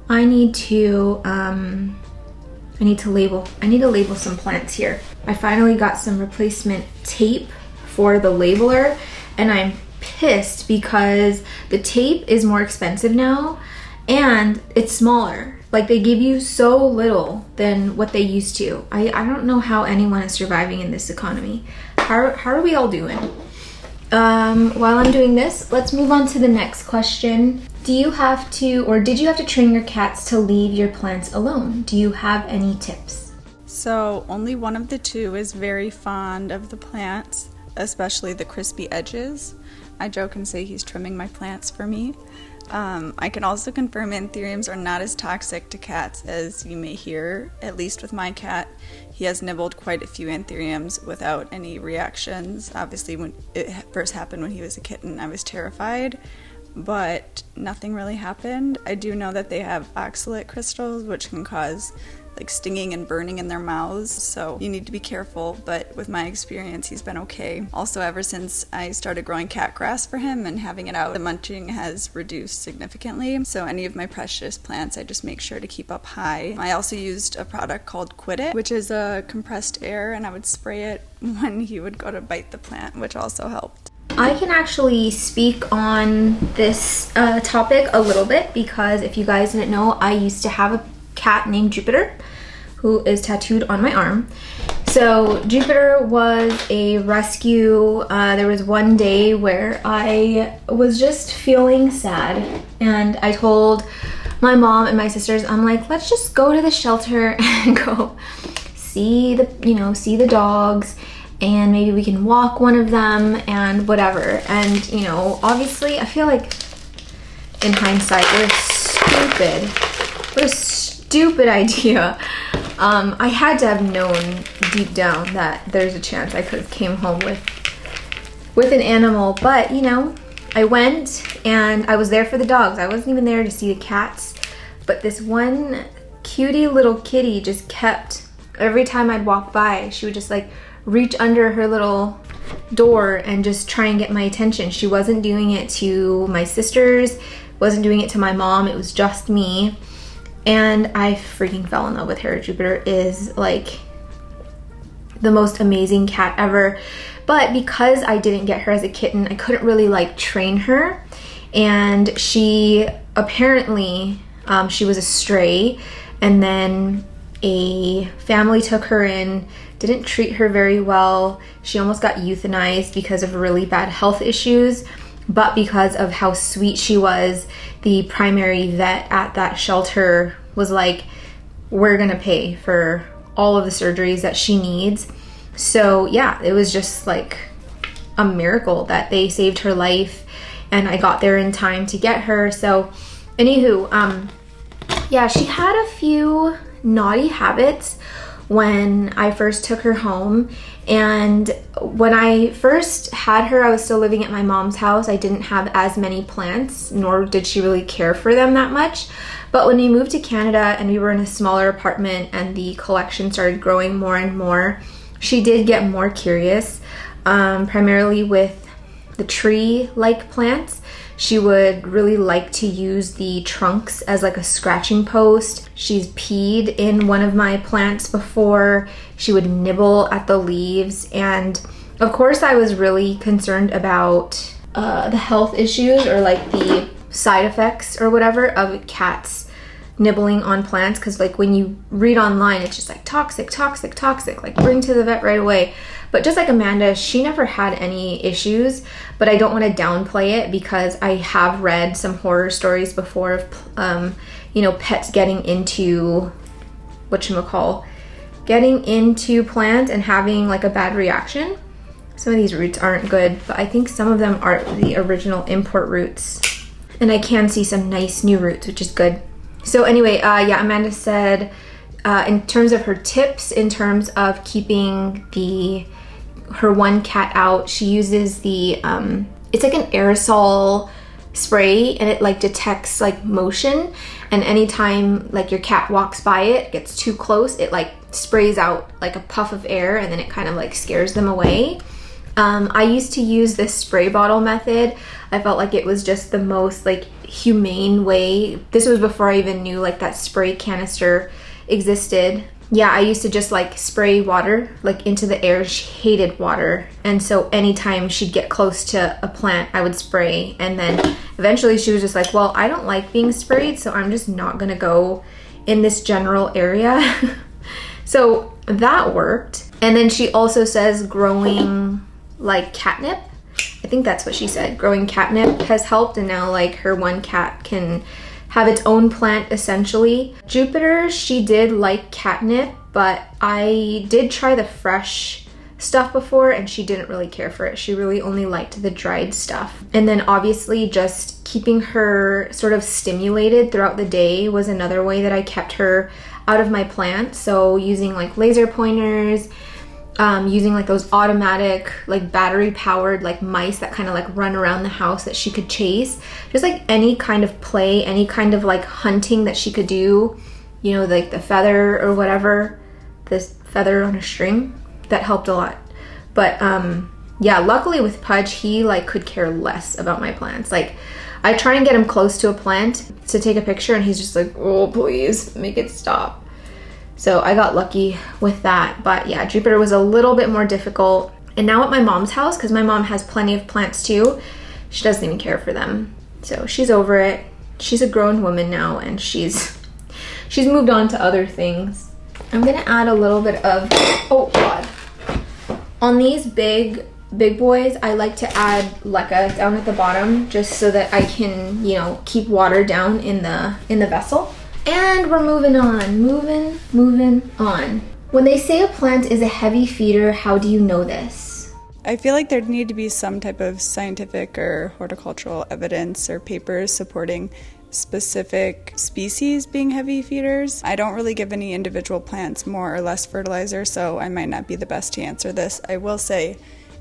I need to label some plants here. I finally got some replacement tape for the labeler, and I'm pissed because the tape is more expensive now and it's smaller. Like, they give you so little than what they used to. I don't know how anyone is surviving in this economy. How are we all doing? While I'm doing this, let's move on to the next question. Do you have to, or did you have to train your cats to leave your plants alone? Do you have any tips? So only one of the two is very fond of the plants, especially the crispy edges. I joke and say he's trimming my plants for me. I can also confirm anthuriums are not as toxic to cats as you may hear, at least with my cat. He has nibbled quite a few anthuriums without any reactions. Obviously, when it first happened when he was a kitten, I was terrified, but nothing really happened. I do know that they have oxalate crystals, which can cause like stinging and burning in their mouths, so you need to be careful, but with my experience he's been okay. Also, ever since I started growing cat grass for him and having it out, the munching has reduced significantly, so any of my precious plants I just make sure to keep up high. I also used a product called Quit It, which is a compressed air, and I would spray it when he would go to bite the plant, which also helped. I can actually speak on this topic a little bit, because if you guys didn't know, I used to have a cat named Jupiter who is tattooed on my arm. So Jupiter was a rescue. There was one day where I was just feeling sad, and I told my mom and my sisters, I'm like, let's just go to the shelter and go see the dogs, and maybe we can walk one of them and whatever. And obviously I feel like in hindsight, what a stupid idea. I had to have known deep down that there's a chance I could have came home with an animal, but I went and I was there for the dogs. I wasn't even there to see the cats, but this one cutie little kitty just kept, every time I'd walk by, she would just like reach under her little door and just try and get my attention. She wasn't doing it to my sisters, wasn't doing it to my mom, it was just me. And I freaking fell in love with her. Jupiter is like the most amazing cat ever. But because I didn't get her as a kitten, I couldn't really like train her. And she apparently, she was a stray. And then a family took her in, didn't treat her very well. She almost got euthanized because of really bad health issues. But because of how sweet she was, the primary vet at that shelter was like, we're gonna pay for all of the surgeries that she needs. So yeah, it was just like a miracle that they saved her life, and I got there in time to get her. So anywho, yeah, she had a few naughty habits when I first took her home. And when I first had her, I was still living at my mom's house. I didn't have as many plants, nor did she really care for them that much. But when we moved to Canada and we were in a smaller apartment and the collection started growing more and more, she did get more curious, primarily with the tree-like plants. She would really like to use the trunks as like a scratching post. She's peed in one of my plants before. She would nibble at the leaves. And of course I was really concerned about the health issues or like the side effects or whatever of cats nibbling on plants, because like when you read online it's just like toxic, toxic, toxic, like bring to the vet right away. But just like Amanda, she never had any issues, but I don't want to downplay it because I have read some horror stories before of pets getting into getting into plants and having like a bad reaction. Some of these roots aren't good, but I think some of them are the original import roots, and I can see some nice new roots, which is good. So anyway, yeah, Amanda said in terms of her tips, in terms of keeping her one cat out, she uses the it's like an aerosol spray, and it like detects like motion, and anytime like your cat walks by it, gets too close, it like sprays out like a puff of air, and then it kind of like scares them away. I used to use this spray bottle method. I felt like it was just the most like humane way. This was before I even knew like that spray canister existed. Yeah, I used to just like spray water like into the air. She hated water, and so anytime she'd get close to a plant, I would spray. And then eventually she was just like, well, I don't like being sprayed, so I'm just not gonna go in this general area. So that worked. And then she also says growing like catnip. I think that's what she said. Growing catnip has helped, and now like her one cat can have its own plant essentially. Jupiter, she did like catnip, but I did try the fresh stuff before and she didn't really care for it. She really only liked the dried stuff. And then obviously just keeping her sort of stimulated throughout the day was another way that I kept her out of my plant. So using like laser pointers, using like those automatic like battery powered like mice that kind of like run around the house that she could chase. Just like any kind of play, any kind of like hunting that she could do, you know, like the feather or whatever, this feather on a string, that helped a lot. But yeah, luckily with Pudge, he like could care less about my plants. Like I try and get him close to a plant to take a picture and he's just like, oh please make it stop. So I got lucky with that. But yeah, Jupiter was a little bit more difficult. And now at my mom's house, because my mom has plenty of plants too, she doesn't even care for them. So she's over it. She's a grown woman now and she's moved on to other things. I'm gonna add a little bit of, oh God. On these big boys, I like to add leca down at the bottom just so that I can, you know, keep water down in the vessel. And we're moving on, moving on. When they say a plant is a heavy feeder, how do you know this? I feel like there'd need to be some type of scientific or horticultural evidence or papers supporting specific species being heavy feeders. I don't really give any individual plants more or less fertilizer, so I might not be the best to answer this. I will say,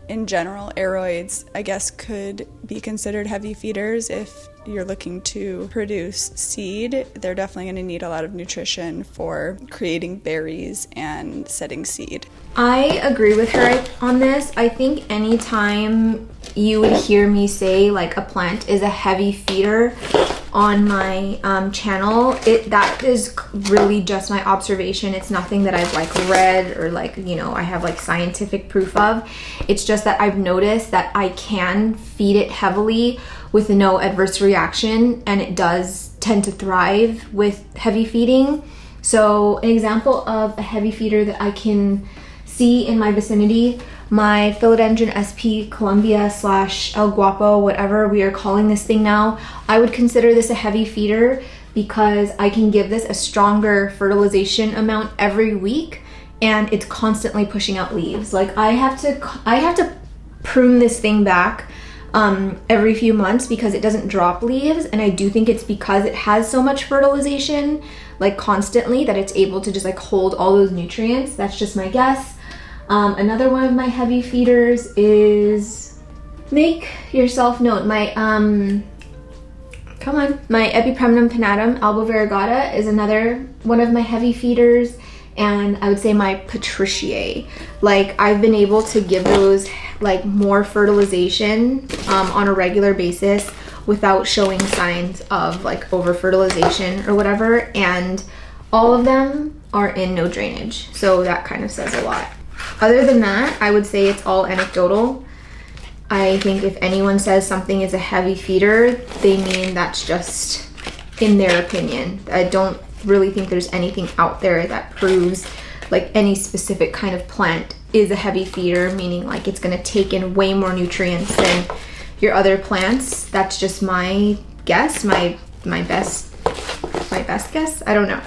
in general, aroids, I guess, could be considered heavy feeders if you're looking to produce seed. They're definitely going to need a lot of nutrition for creating berries and setting seed. I agree with her on this. I think anytime you would hear me say like a plant is a heavy feeder on my channel, that is really just my observation. It's nothing that I've like read or like, you know, I have like scientific proof of. It's just that I've noticed that I can feed it heavily with no adverse reaction, and it does tend to thrive with heavy feeding. So an example of a heavy feeder that I can see in my vicinity, my philodendron SP Columbia / El Guapo, whatever we are calling this thing now, I would consider this a heavy feeder because I can give this a stronger fertilization amount every week and it's constantly pushing out leaves. Like I have to prune this thing back every few months because it doesn't drop leaves, and I do think it's because it has so much fertilization like constantly that it's able to just like hold all those nutrients. That's just my guess. Another one of my heavy feeders is, make yourself known, my my Epipremnum pinnatum albo variegata is another one of my heavy feeders, and I would say my Patriciae. Like I've been able to give those like more fertilization on a regular basis without showing signs of like over fertilization or whatever, and all of them are in no drainage, so that kind of says a lot. Other than that, I would say it's all anecdotal. I think if anyone says something is a heavy feeder, they mean that's just in their opinion. I don't really think there's anything out there that proves like any specific kind of plant is a heavy feeder, meaning like it's gonna take in way more nutrients than your other plants. That's just my guess, my best guess. I don't know.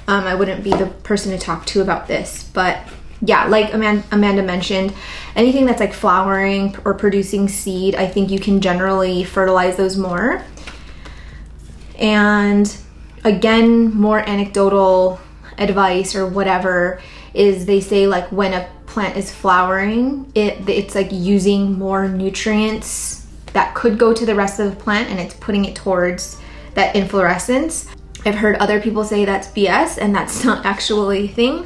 I wouldn't be the person to talk to about this, but yeah, like Amanda mentioned, anything that's like flowering or producing seed, I think you can generally fertilize those more. And again, more anecdotal advice or whatever is they say like when a plant is flowering, it's like using more nutrients that could go to the rest of the plant and it's putting it towards that inflorescence. I've heard other people say that's BS and that's not actually a thing.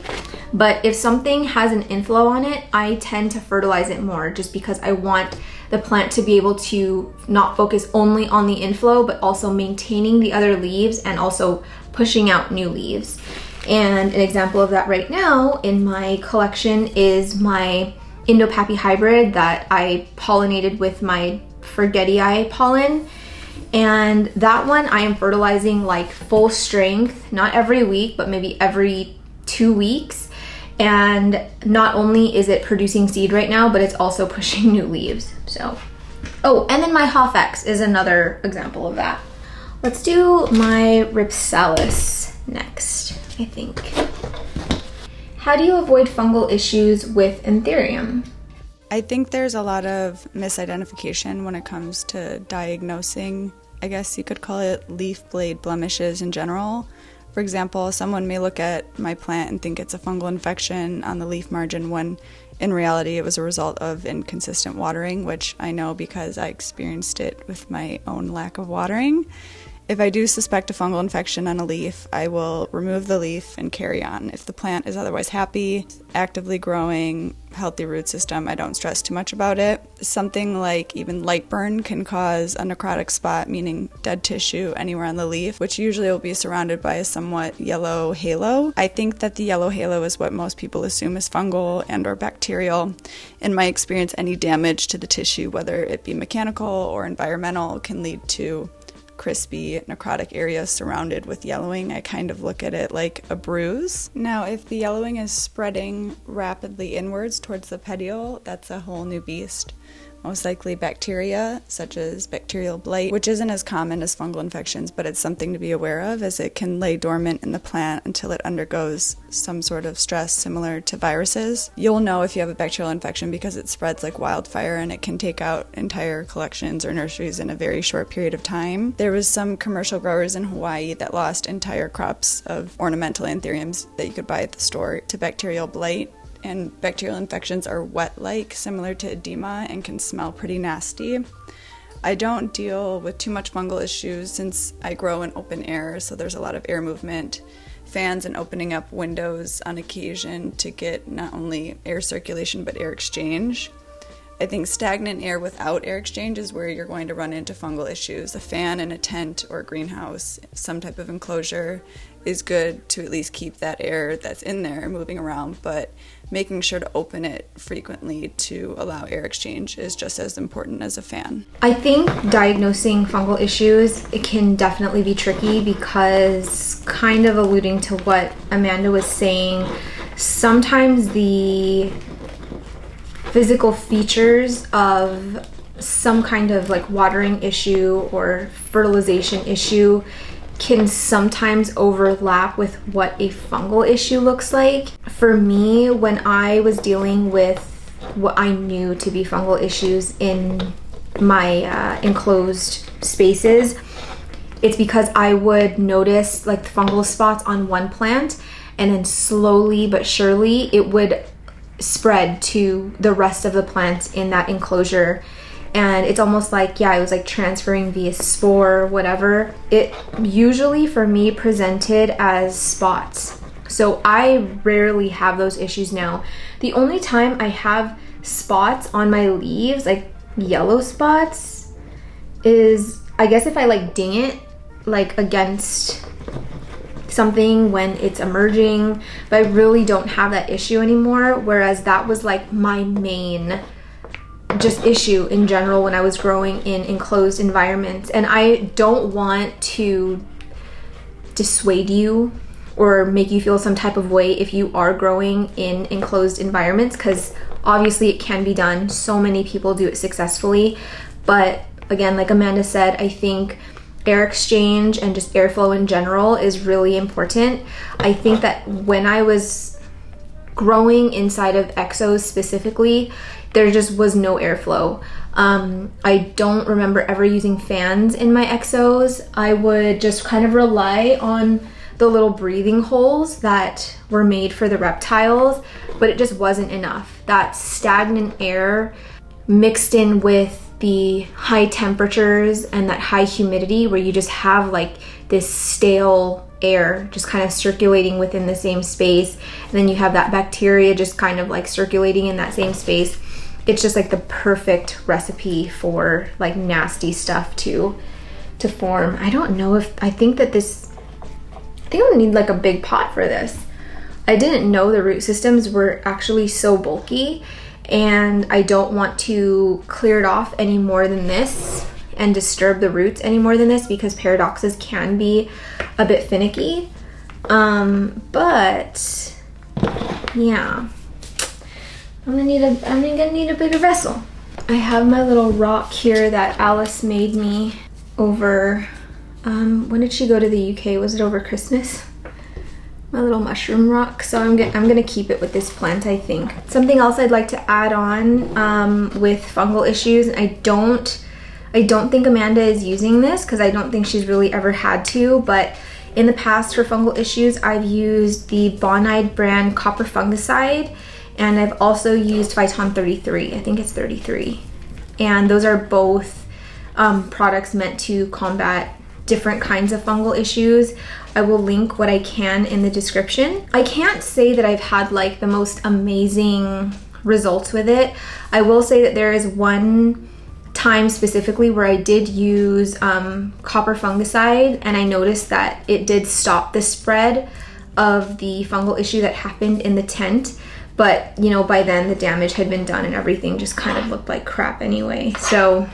But if something has an inflow on it, I tend to fertilize it more just because I want the plant to be able to not focus only on the inflow, but also maintaining the other leaves and also pushing out new leaves. And an example of that right now in my collection is my Indo-Pappy hybrid that I pollinated with my Forgetii pollen. And that one I am fertilizing like full strength, not every week, but maybe every 2 weeks. And not only is it producing seed right now, but it's also pushing new leaves. So Oh, and then my Hofex is another example of that. Let's do my Ripsalis next, I think. How do you avoid fungal issues with anthurium? I think there's a lot of misidentification when it comes to diagnosing, I guess you could call it, leaf blade blemishes in general. For example, someone may look at my plant and think it's a fungal infection on the leaf margin when in reality it was a result of inconsistent watering, which I know because I experienced it with my own lack of watering. If I do suspect a fungal infection on a leaf, I will remove the leaf and carry on. If the plant is otherwise happy, actively growing, healthy root system, I don't stress too much about it. Something like even light burn can cause a necrotic spot, meaning dead tissue anywhere on the leaf, which usually will be surrounded by a somewhat yellow halo. I think that the yellow halo is what most people assume is fungal and or bacterial. In my experience, any damage to the tissue, whether it be mechanical or environmental, can lead to crispy necrotic area surrounded with yellowing. I kind of look at it like a bruise. Now, if the yellowing is spreading rapidly inwards towards the petiole, that's a whole new beast. Most likely bacteria, such as bacterial blight, which isn't as common as fungal infections, but it's something to be aware of as it can lay dormant in the plant until it undergoes some sort of stress similar to viruses. You'll know if you have a bacterial infection because it spreads like wildfire and it can take out entire collections or nurseries in a very short period of time. There was some commercial growers in Hawaii that lost entire crops of ornamental anthuriums that you could buy at the store to bacterial blight. And bacterial infections are wet-like, similar to edema, and can smell pretty nasty. I don't deal with too much fungal issues since I grow in open air, so there's a lot of air movement, fans, and opening up windows on occasion to get not only air circulation but air exchange. I think stagnant air without air exchange is where you're going to run into fungal issues. A fan in a tent or a greenhouse, some type of enclosure, is good to at least keep that air that's in there moving around, but making sure to open it frequently to allow air exchange is just as important as a fan. I think diagnosing fungal issues, it can definitely be tricky because, kind of alluding to what Amanda was saying, sometimes the physical features of some kind of like watering issue or fertilization issue can sometimes overlap with what a fungal issue looks like. For me, when I was dealing with what I knew to be fungal issues in my enclosed spaces, it's because I would notice like the fungal spots on one plant, and then slowly but surely it would spread to the rest of the plants in that enclosure. And it's almost like, yeah, it was like transferring via spore, whatever. It usually for me presented as spots. So I rarely have those issues now. The only time I have spots on my leaves, like yellow spots, is I guess if I like ding it like against something when it's emerging, but I really don't have that issue anymore. Whereas that was like my main just issue in general when I was growing in enclosed environments. And I don't want to dissuade you or make you feel some type of way if you are growing in enclosed environments, because obviously it can be done. So many people do it successfully. But again, like Amanda said, I think air exchange and just airflow in general is really important. I think that when I was growing inside of exos specifically, there just was no airflow. I don't remember ever using fans in my exos. I would just kind of rely on the little breathing holes that were made for the reptiles, but it just wasn't enough. That stagnant air mixed in with the high temperatures and that high humidity where you just have like this stale air just kind of circulating within the same space, and then you have that bacteria just kind of like circulating in that same space. It's just like the perfect recipe for like nasty stuff to form. I don't know if, I think I'm gonna need like a big pot for this. I didn't know the root systems were actually so bulky, and I don't want to clear it off any more than this and disturb the roots any more than this, because paradoxes can be a bit finicky. But yeah, I'm gonna need a bigger vessel. I have my little rock here that Alice made me over, when did she go to the UK? Was it over Christmas? My little mushroom rock. So I'm gonna keep it with this plant, I think. Something else I'd like to add on with fungal issues, and I don't think Amanda is using this because I don't think she's really ever had to, but in the past for fungal issues, I've used the Bonide brand copper fungicide, and I've also used Phyton 33. I think it's 33. And those are both products meant to combat different kinds of fungal issues. I will link what I can in the description. I can't say that I've had like the most amazing results with it. I will say that there is one time specifically where I did use copper fungicide, and I noticed that it did stop the spread of the fungal issue that happened in the tent. But you know, by then the damage had been done and everything just kind of looked like crap anyway. So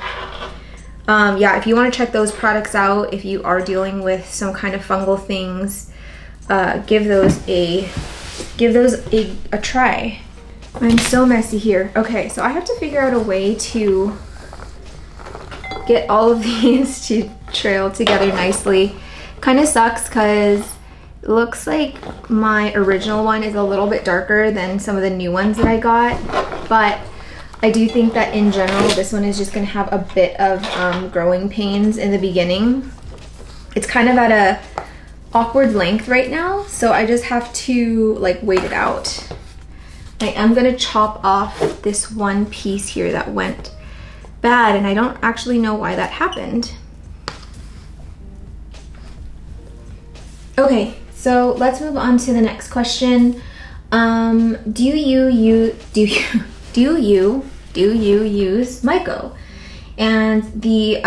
yeah, if you want to check those products out, if you are dealing with some kind of fungal things, give those a try. I'm so messy here. Okay, so I have to figure out a way to get all of these to trail together nicely. Kind of sucks because it looks like my original one is a little bit darker than some of the new ones that I got, but I do think that in general this one is just going to have a bit of growing pains in the beginning. It's kind of at a awkward length right now, so I just have to like wait it out. I am going to chop off this one piece here that went bad, and I don't actually know why that happened. Okay, so let's move on to the next question. Do you use myco? And the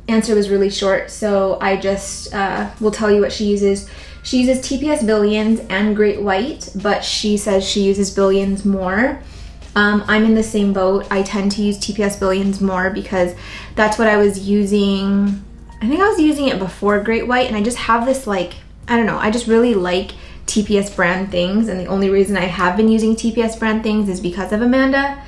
answer was really short, so I just will tell you what she uses. She uses TPS billions and great white, but she says she uses billions more. I'm in the same boat. I tend to use TPS billions more because that's what I was using. I think I was using it before great white, and I just have this like, I don't know, I just really like TPS brand things, and the only reason I have been using TPS brand things is because of Amanda.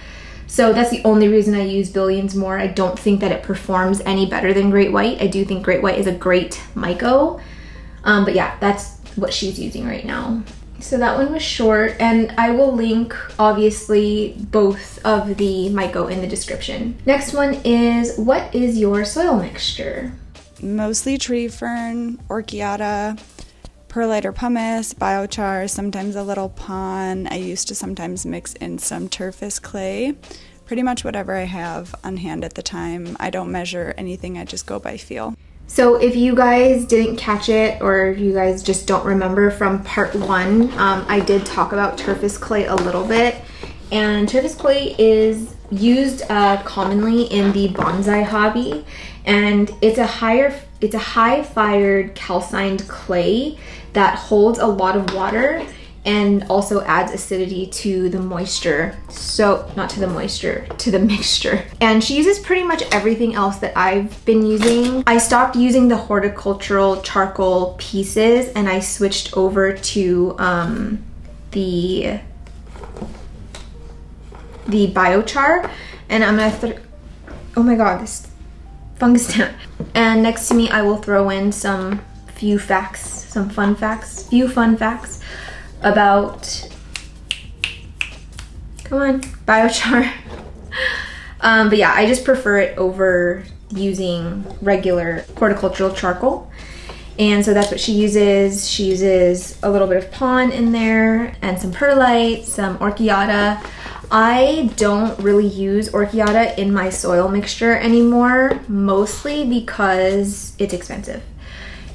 So that's the only reason I use billions more. I don't think that it performs any better than great white. I do think great white is a great myco, but yeah, that's what she's using right now. So that one was short, and I will link obviously both of the myco in the description. Next one is, what is your soil mixture? Mostly tree fern, orchiata, perlite or pumice, biochar, sometimes a little pon. I used to sometimes mix in some turfus clay. Pretty much whatever I have on hand at the time. I don't measure anything, I just go by feel. So if you guys didn't catch it, or if you guys just don't remember from part 1, I did talk about turfus clay a little bit. And turfus clay is used commonly in the bonsai hobby, and it's a high-fired calcined clay that holds a lot of water and also adds acidity to the moisture. So, not to the moisture, to the mixture. And she uses pretty much everything else that I've been using. I stopped using the horticultural charcoal pieces and I switched over to the biochar. And I'm gonna, oh my god, this fungus down. And next to me, I will throw in some few fun facts about, come on, biochar. But yeah, I just prefer it over using regular horticultural charcoal. And so that's what she uses. She uses a little bit of pon in there and some perlite, some orchiata. I don't really use orchiata in my soil mixture anymore, mostly because it's expensive.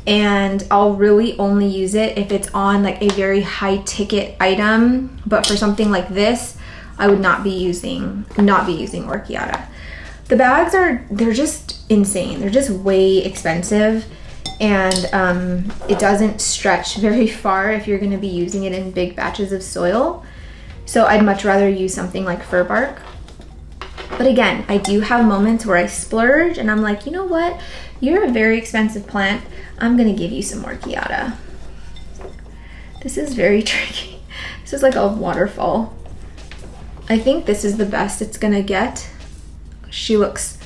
And I'll really only use it if it's on like a very high ticket item. But for something like this, I would not be using orchiata. The bags they're just insane. They're just way expensive, and it doesn't stretch very far if you're gonna be using it in big batches of soil. So I'd much rather use something like fir bark. But again, I do have moments where I splurge and I'm like, you know what? You're a very expensive plant. I'm gonna give you some orchiata. This is very tricky. This is like a waterfall. I think this is the best it's gonna get. she looks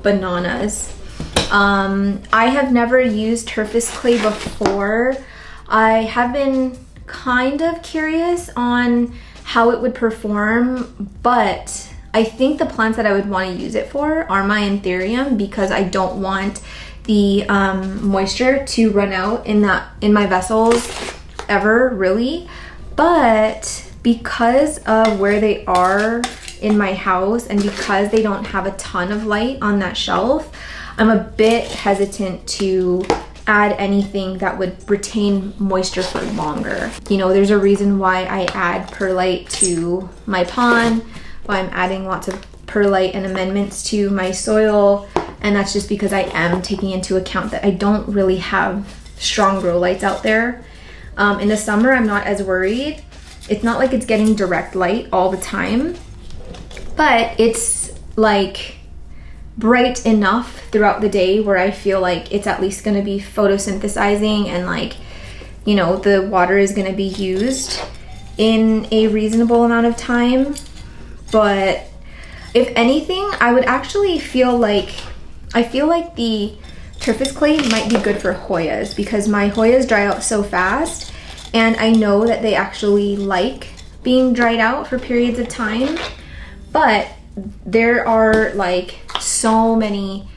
bananas. I have never used turfus clay before. I have been kind of curious on how it would perform, but I think the plants that I would want to use it for are my anthurium, because I don't want the moisture to run out in my vessels ever, really. But because of where they are in my house and because they don't have a ton of light on that shelf, I'm a bit hesitant to add anything that would retain moisture for longer. You know, there's a reason why I add perlite to my pond, why I'm adding lots of perlite and amendments to my soil, and that's just because I am taking into account that I don't really have strong grow lights out there. In the summer, I'm not as worried. It's not like it's getting direct light all the time, but it's like bright enough throughout the day where I feel like it's at least gonna be photosynthesizing, and like, you know, the water is gonna be used in a reasonable amount of time. But if anything, I would actually feel like, I feel like the turfus clay might be good for Hoyas, because my Hoyas dry out so fast, and I know that they actually like being dried out for periods of time. But there are like so many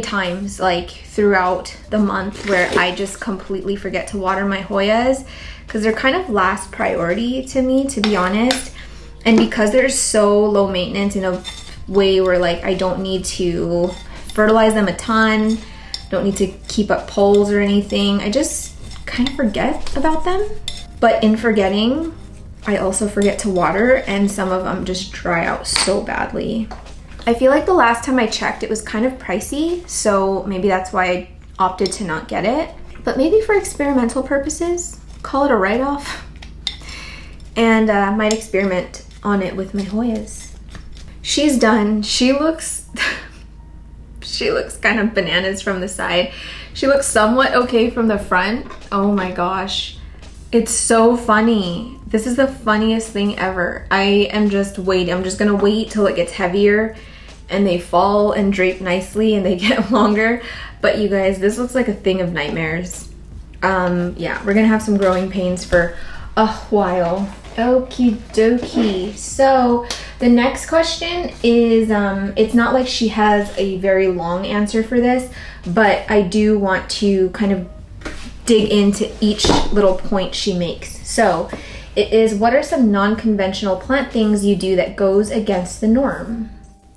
times like throughout the month where I just completely forget to water my Hoyas, because they're kind of last priority to me, to be honest. And because they're so low maintenance in a way where like I don't need to fertilize them a ton, don't need to keep up poles or anything, I just kind of forget about them. But in forgetting, I also forget to water, and some of them just dry out so badly. I feel like the last time I checked, it was kind of pricey, so maybe that's why I opted to not get it. But maybe for experimental purposes, call it a write-off, and might experiment on it with my Hoyas. She's done. She looks she looks kind of bananas from the side. She looks somewhat okay from the front. Oh my gosh, it's so funny. This is the funniest thing ever. I am just waiting. I'm just gonna wait till it gets heavier and they fall and drape nicely and they get longer. But you guys, this looks like a thing of nightmares. Yeah, we're gonna have some growing pains for a while. Okie dokie. So the next question is, it's not like she has a very long answer for this, but I do want to kind of dig into each little point she makes. So it is, what are some non-conventional plant things you do that goes against the norm?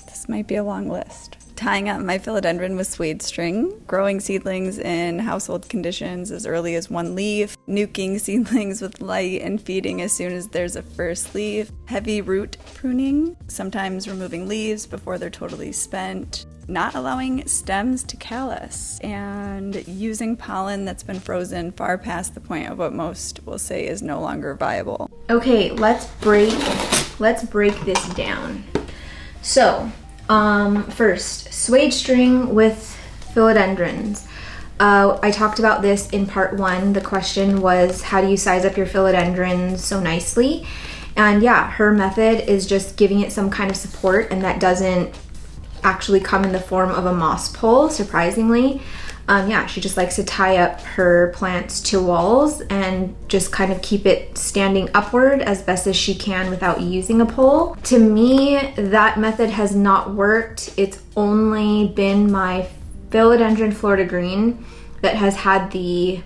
This might be a long list. Tying up my philodendron with suede string, growing seedlings in household conditions as early as one leaf, nuking seedlings with light and feeding as soon as there's a first leaf, heavy root pruning, sometimes removing leaves before they're totally spent, not allowing stems to callus, and using pollen that's been frozen far past the point of what most will say is no longer viable. Okay, let's break this down. So, first, suede string with philodendrons. I talked about this in part 1. The question was, how do you size up your philodendrons so nicely? And yeah, her method is just giving it some kind of support, and that doesn't actually come in the form of a moss pole, surprisingly. Yeah, she just likes to tie up her plants to walls and just kind of keep it standing upward as best as she can without using a pole. To me, that method has not worked. It's only been my philodendron Florida green that has had the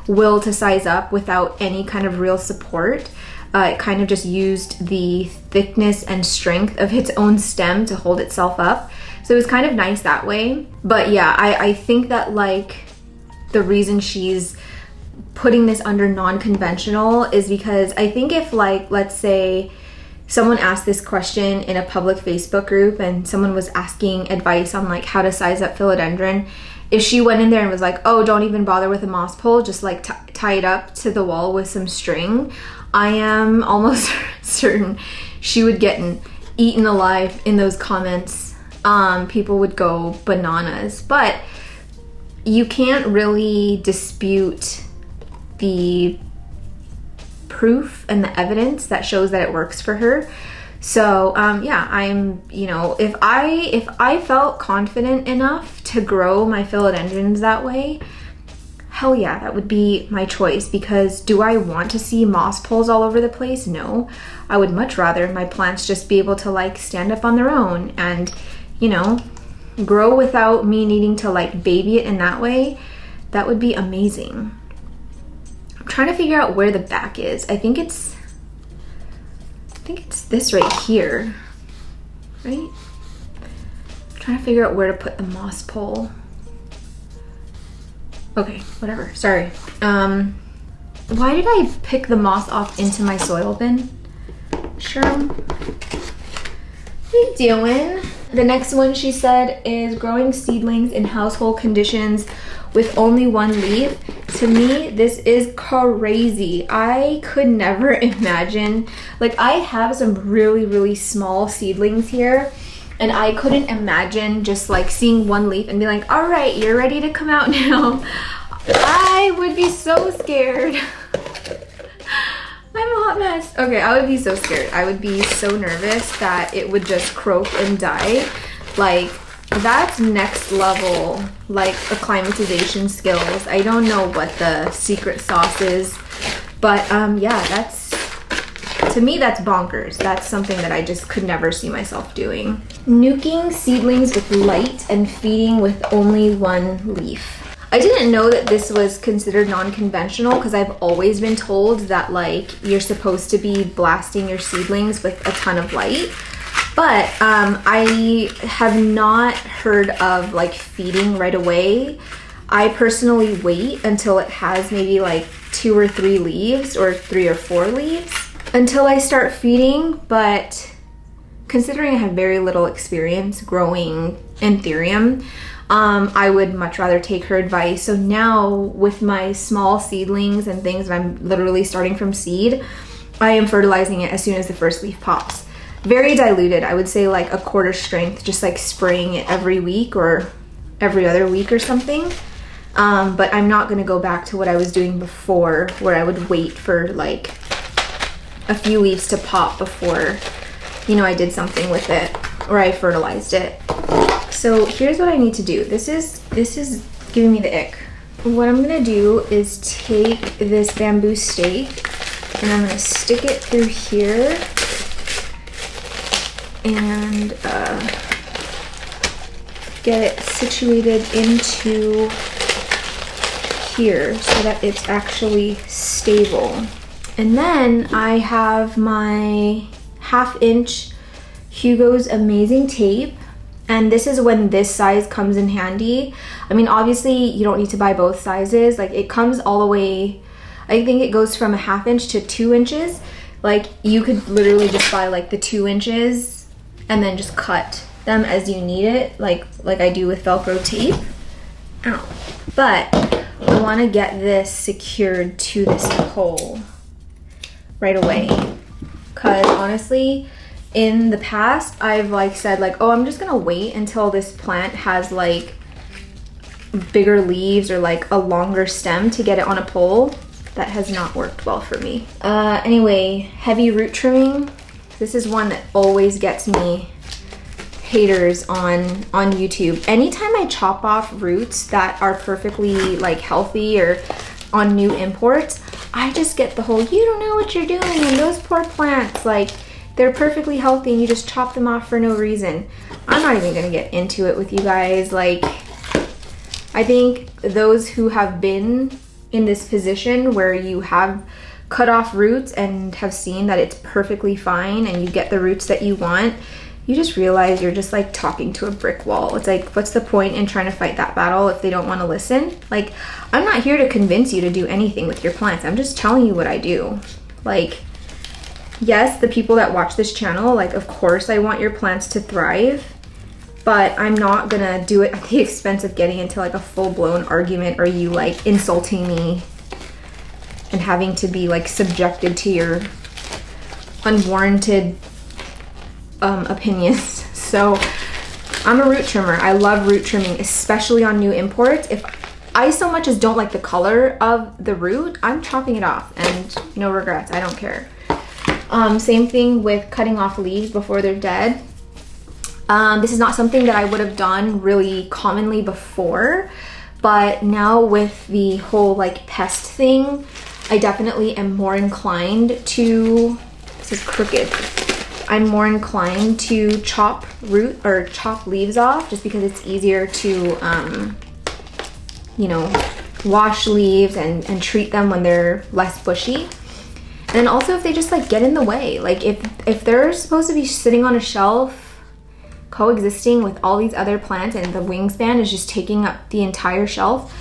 will to size up without any kind of real support. It kind of just used the thickness and strength of its own stem to hold itself up. So it was kind of nice that way. But yeah, I think that the reason she's putting this under non-conventional is because I think if let's say someone asked this question in a public Facebook group and someone was asking advice on how to size up philodendron, if she went in there and was like, oh, don't even bother with a moss pole, just tie it up to the wall with some string, I am almost certain she would get eaten alive in those comments. People would go bananas. But you can't really dispute the proof and the evidence that shows that it works for her. So yeah, I'm, you know, if I felt confident enough to grow my philodendrons that way, hell yeah, that would be my choice. Because do I want to see moss poles all over the place? No. I would much rather my plants just be able to like stand up on their own and, you know, grow without me needing to like baby it in that way. That would be amazing. I'm trying to figure out where the back is. I think it's this right here, right? I'm trying to figure out where to put the moss pole. Okay, whatever, sorry. Why did I pick the moss off into my soil bin? Sure. What are you doing? The next one she said is growing seedlings in household conditions with only one leaf. To me, this is crazy. I could never imagine, like I have some really, really small seedlings here, and I couldn't imagine just like seeing one leaf and be like, all right, you're ready to come out now. I would be so scared. I'm a hot mess. Okay, I would be so scared. I would be so nervous that it would just croak and die. Like, that's next level, like acclimatization skills. I don't know what the secret sauce is, but yeah, that's, to me, that's bonkers. That's something that I just could never see myself doing. Nuking seedlings with light and feeding with only one leaf. I didn't know that this was considered non-conventional because I've always been told that like you're supposed to be blasting your seedlings with a ton of light. But I have not heard of like feeding right away. I personally wait until it has maybe like 2 or 3 leaves or 3 or 4 leaves until I start feeding. But considering I have very little experience growing anthurium, I would much rather take her advice. So now with my small seedlings and things that I'm literally starting from seed, I am fertilizing it as soon as the first leaf pops. Very diluted, I would say like 1/4 strength, just like spraying it every week or every other week or something. But I'm not gonna go back to what I was doing before, where I would wait for like a few leaves to pop before, you know, I did something with it or I fertilized it. So here's what I need to do. This is giving me the ick. What I'm gonna do is take this bamboo stake and I'm gonna stick it through here and get it situated into here so that it's actually stable. And then I have my 1/2 inch Hugo's Amazing Tape, and this is when this size comes in handy. I mean, obviously you don't need to buy both sizes. Like it comes all the way, I think it goes from a 1/2 inch to 2 inches. Like you could literally just buy like the 2 inches and then just cut them as you need it, like I do with Velcro tape. Ow. But I want to get this secured to this pole right away, because honestly in the past I've like said like, oh, I'm just gonna wait until this plant has like bigger leaves or like a longer stem to get it on a pole. That has not worked well for me. Anyway, heavy root trimming. This is one that always gets me haters on YouTube. Anytime I chop off roots that are perfectly like healthy or on new imports, I just get the whole, you don't know what you're doing and those poor plants, like they're perfectly healthy and you just chop them off for no reason. I'm not even gonna get into it with you guys. Like, I think those who have been in this position where you have cut off roots and have seen that it's perfectly fine and you get the roots that you want, you just realize you're just like talking to a brick wall. It's like, what's the point in trying to fight that battle if they don't want to listen? Like, I'm not here to convince you to do anything with your plants. I'm just telling you what I do. Like, yes, the people that watch this channel, like, of course I want your plants to thrive, but I'm not gonna do it at the expense of getting into like a full-blown argument or you like insulting me and having to be like subjected to your unwarranted opinions. So I'm a root trimmer. I love root trimming, especially on new imports. If I so much as don't like the color of the root, I'm chopping it off and no regrets. I don't care. Same thing with cutting off leaves before they're dead. This is not something that I would have done really commonly before, but now with the whole like pest thing, I definitely am more inclined to, this is crooked, I'm more inclined to chop leaves off just because it's easier to, you know, wash leaves and treat them when they're less bushy. And also if they just like get in the way, like if they're supposed to be sitting on a shelf coexisting with all these other plants and the wingspan is just taking up the entire shelf,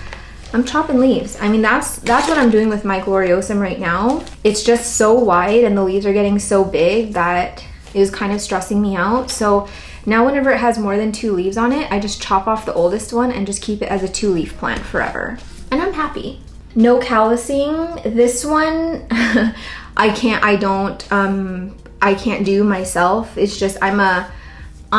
I'm chopping leaves. I mean, that's what I'm doing with my gloriosum right now. It's just so wide and the leaves are getting so big that it was kind of stressing me out. So now whenever it has more than 2 leaves on it, I just chop off the oldest one and just keep it as a 2-leaf plant forever. And I'm happy. No callousing. This one, I can't do myself. It's just, I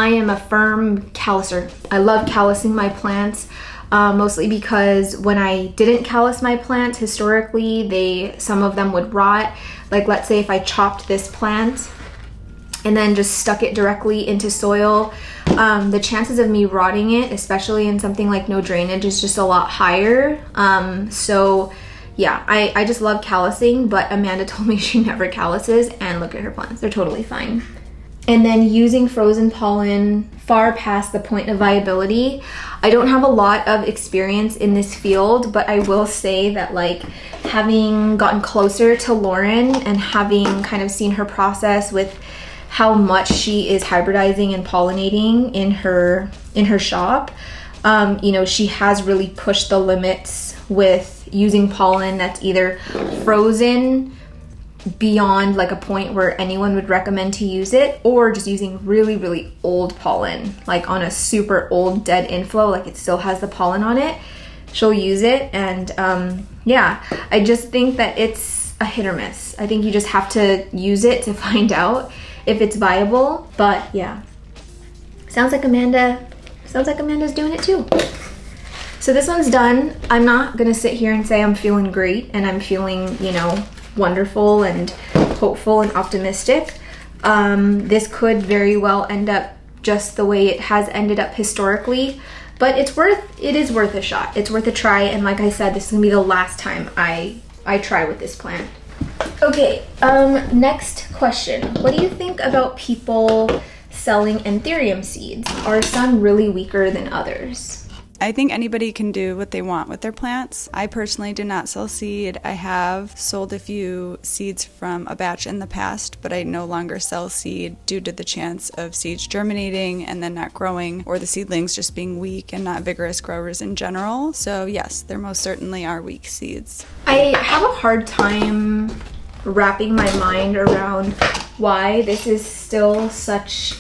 am a firm calluser. I love callousing my plants, mostly because when I didn't callus my plants historically, some of them would rot. Like let's say if I chopped this plant and then just stuck it directly into soil, the chances of me rotting it, especially in something like no drainage, is just a lot higher. So yeah, I just love callusing, but Amanda told me she never calluses, and look at her plants, they're totally fine. And then using frozen pollen far past the point of viability. I don't have a lot of experience in this field, but I will say that like having gotten closer to Lauren and having kind of seen her process with how much she is hybridizing and pollinating in her shop, you know, she has really pushed the limits with using pollen that's either frozen beyond like a point where anyone would recommend to use it, or just using really, really old pollen, like on a super old dead inflow, like it still has the pollen on it. She'll use it, and yeah, I just think that it's a hit or miss. I think you just have to use it to find out if it's viable. But yeah, sounds like Amanda's doing it too. So this one's done. I'm not gonna sit here and say I'm feeling great and I'm feeling, you know, wonderful and hopeful and optimistic. This could very well end up just the way it has ended up historically, but it is worth a shot. It's worth a try, and like I said, this is gonna be the last time I try with this plant. Okay, next question. What do you think about people selling anthurium seeds? Are some really weaker than others? I think anybody can do what they want with their plants. I personally do not sell seed. I have sold a few seeds from a batch in the past, but I no longer sell seed due to the chance of seeds germinating and then not growing, or the seedlings just being weak and not vigorous growers in general. So yes, there most certainly are weak seeds. I have a hard time wrapping my mind around why this is still such,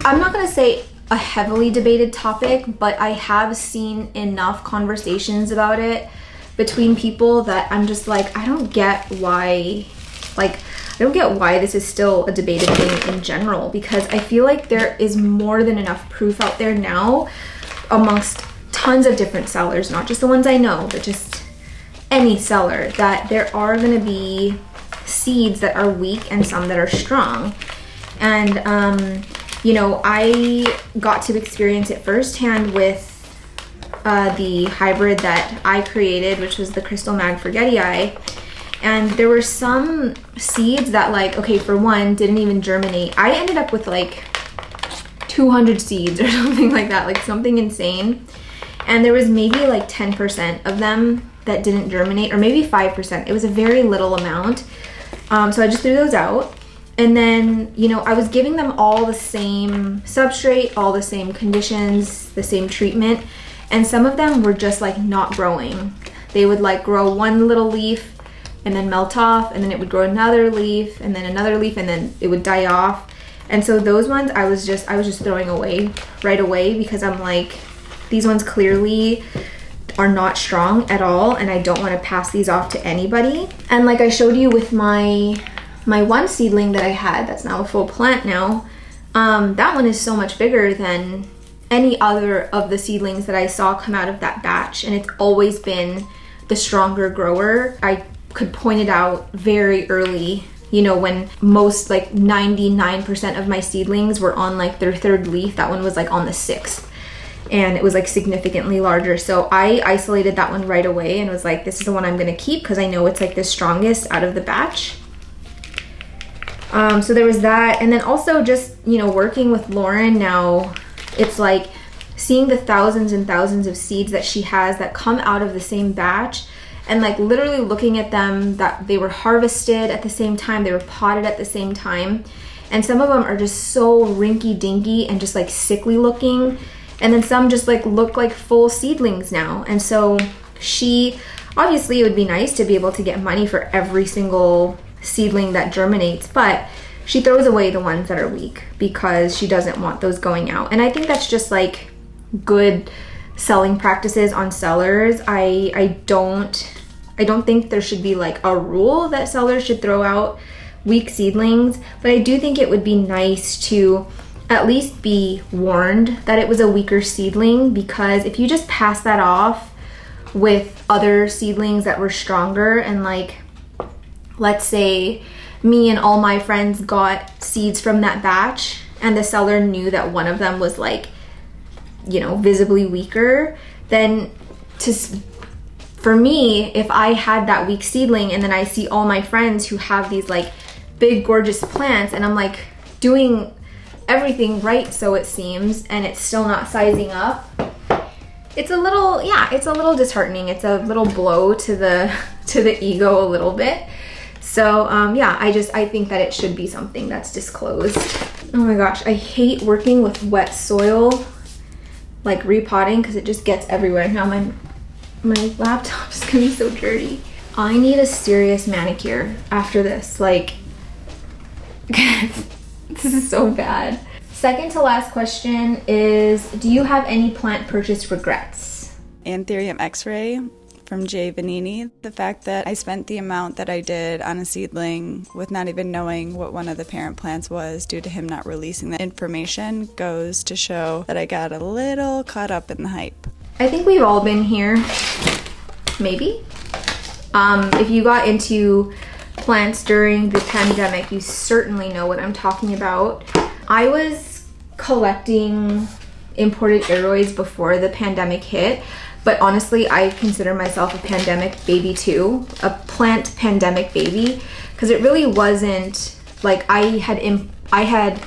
I'm not gonna say a heavily debated topic, but I have seen enough conversations about it between people that I'm just like, I don't get why this is still a debated thing in general, because I feel like there is more than enough proof out there now amongst tons of different sellers, not just the ones I know, but just any seller, that there are going to be seeds that are weak and some that are strong. And you know, I got to experience it firsthand with the hybrid that I created, which was the Crystal Mag Forgetii. And there were some seeds that, like, okay, for one, didn't even germinate. I ended up with like 200 seeds or something like that, like something insane. And there was maybe like 10% of them that didn't germinate, or maybe 5%. It was a very little amount. So I just threw those out. And then, you know, I was giving them all the same substrate, all the same conditions, the same treatment, and some of them were just like not growing. They would like grow one little leaf and then melt off, and then it would grow another leaf and then another leaf, and then it would die off. And so those ones I was just throwing away right away, because I'm like, these ones clearly are not strong at all, and I don't want to pass these off to anybody. And like I showed you with my one seedling that I had that's now a full plant now, that one is so much bigger than any other of the seedlings that I saw come out of that batch, and it's always been the stronger grower. I could point it out very early, You know, when most, like 99% of my seedlings were on like their 3rd leaf, that one was like on the 6th. And it was like significantly larger. So I isolated that one right away and was like, this is the one I'm gonna keep because I know it's like the strongest out of the batch. So there was that. And then also just, you know, working with Lauren now, it's like seeing the thousands and thousands of seeds that she has that come out of the same batch, and like literally looking at them, that they were harvested at the same time, they were potted at the same time. And some of them are just so rinky dinky and just like sickly looking. And then some just like look like full seedlings now. And so obviously it would be nice to be able to get money for every single seedling that germinates, but she throws away the ones that are weak because she doesn't want those going out. And I think that's just like good selling practices on sellers. I don't think there should be like a rule that sellers should throw out weak seedlings, but I do think it would be nice to at least be warned that it was a weaker seedling, because if you just pass that off with other seedlings that were stronger, and like, let's say me and all my friends got seeds from that batch and the seller knew that one of them was like, you know, visibly weaker, then for me, if I had that weak seedling and then I see all my friends who have these like big gorgeous plants and I'm like doing everything right, so it seems, and it's still not sizing up, it's a little, yeah, it's a little disheartening. It's a little blow to the ego a little bit. So yeah, I think that it should be something that's disclosed. Oh my gosh, I hate working with wet soil, like repotting, because it just gets everywhere. Now my laptop's gonna be so dirty. I need a serious manicure after this. Like, this is so bad. Second to last question is, do you have any plant purchase regrets? Anthurium X-ray from Jay Vanini. The fact that I spent the amount that I did on a seedling with not even knowing what one of the parent plants was due to him not releasing the information goes to show that I got a little caught up in the hype. I think we've all been here, maybe. If you got into plants during the pandemic, you certainly know what I'm talking about. I was collecting imported aeroids before the pandemic hit, but honestly, I consider myself a pandemic baby too, a plant pandemic baby, because it really wasn't like I had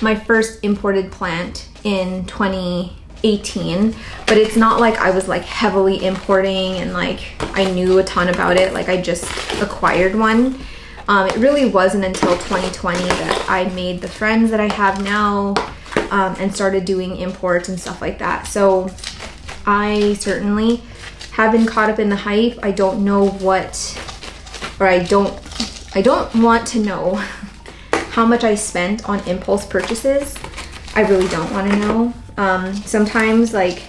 my first imported plant in 2018, but it's not like I was like heavily importing and like I knew a ton about it. Like I just acquired one. It really wasn't until 2020 that I made the friends that I have now and started doing imports and stuff like that. So I certainly have been caught up in the hype. I don't know I don't want to know how much I spent on impulse purchases. I really don't want to know. Sometimes like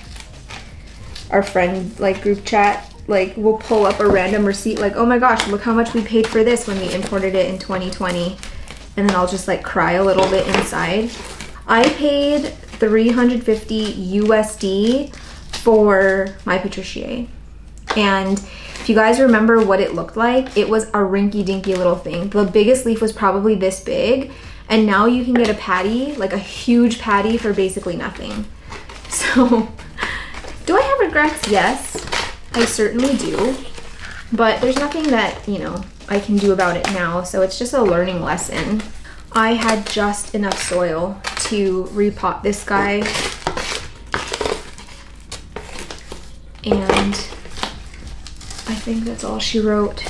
our friend like group chat, like we'll pull up a random receipt like, oh my gosh, look how much we paid for this when we imported it in 2020. And then I'll just like cry a little bit inside. I paid $350 USD for my Patriciae. And if you guys remember what it looked like, it was a rinky dinky little thing. The biggest leaf was probably this big. And now you can get a patty, like a huge patty, for basically nothing. So, do I have regrets? Yes, I certainly do. But there's nothing that, you know, I can do about it now. So it's just a learning lesson. I had just enough soil to repot this guy. And I think that's all she wrote.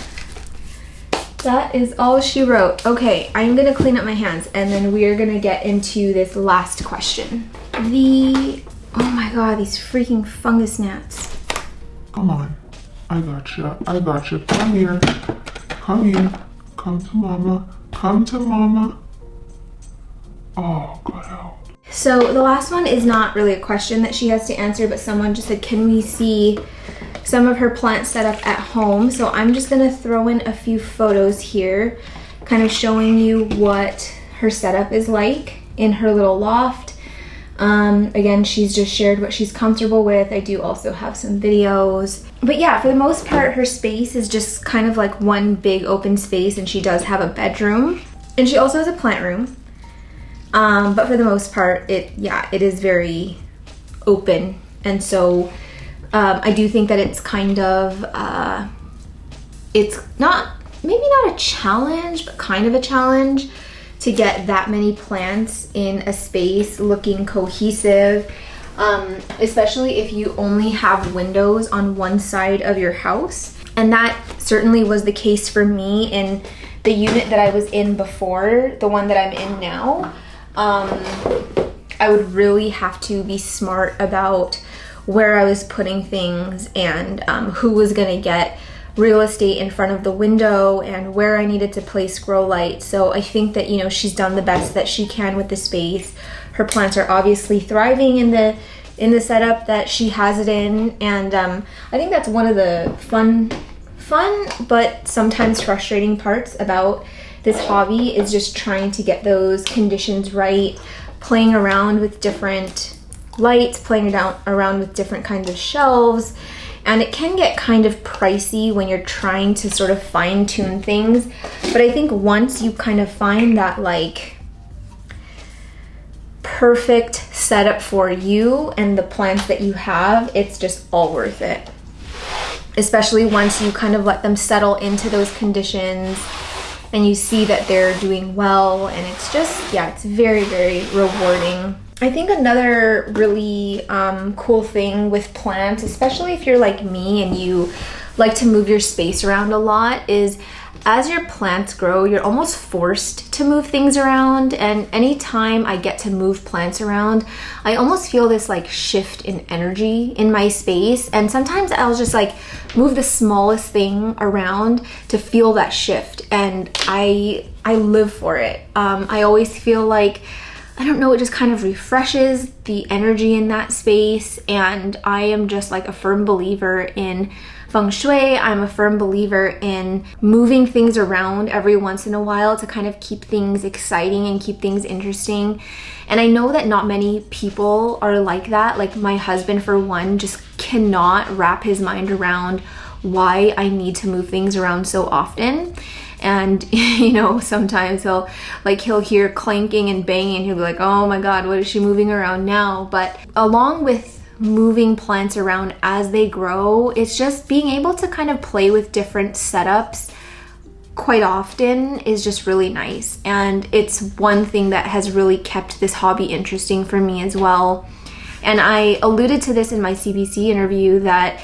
That is all she wrote. Okay, I'm gonna clean up my hands and then we are gonna get into this last question. Oh my god, these freaking fungus gnats. Come on, I gotcha. Come here, come to mama, come to mama. Oh, God help. So the last one is not really a question that she has to answer, but someone just said, can we see some of her plant setup at home? So I'm just gonna throw in a few photos here, kind of showing you what her setup is like in her little loft. Again, she's just shared what she's comfortable with. I do also have some videos. But yeah, for the most part, her space is just kind of like one big open space, and she does have a bedroom. And she also has a plant room. But for the most part, it is very open. And so I do think that it's kind of, it's maybe not a challenge, but kind of a challenge to get that many plants in a space looking cohesive, especially if you only have windows on one side of your house. And that certainly was the case for me in the unit that I was in before, the one that I'm in now. I would really have to be smart about where I was putting things and who was gonna get real estate in front of the window and where I needed to place grow lights. So I think that, you know, she's done the best that she can with the space. Her plants are obviously thriving in the setup that she has it in, and I think that's one of the fun but sometimes frustrating parts about this hobby, is just trying to get those conditions right, playing around with different lights, playing around with different kinds of shelves. And it can get kind of pricey when you're trying to sort of fine tune things. But I think once you kind of find that like perfect setup for you and the plants that you have, it's just all worth it. Especially once you kind of let them settle into those conditions and you see that they're doing well, and it's just, yeah, it's very, very rewarding. I think another really cool thing with plants, especially if you're like me and you like to move your space around a lot, is as your plants grow, you're almost forced to move things around. And anytime I get to move plants around, I almost feel this like shift in energy in my space. And sometimes I'll just like move the smallest thing around to feel that shift. And I live for it. I always feel like, I don't know, it just kind of refreshes the energy in that space. And I am just like a firm believer in feng shui. I'm a firm believer in moving things around every once in a while to kind of keep things exciting and keep things interesting. And I know that not many people are like that. Like my husband, for one, just cannot wrap his mind around why I need to move things around so often. And you know, sometimes he'll hear clanking and banging. He'll be like, oh my God, what is she moving around now? But along with moving plants around as they grow, it's just being able to kind of play with different setups quite often is just really nice. And it's one thing that has really kept this hobby interesting for me as well. And I alluded to this in my CBC interview that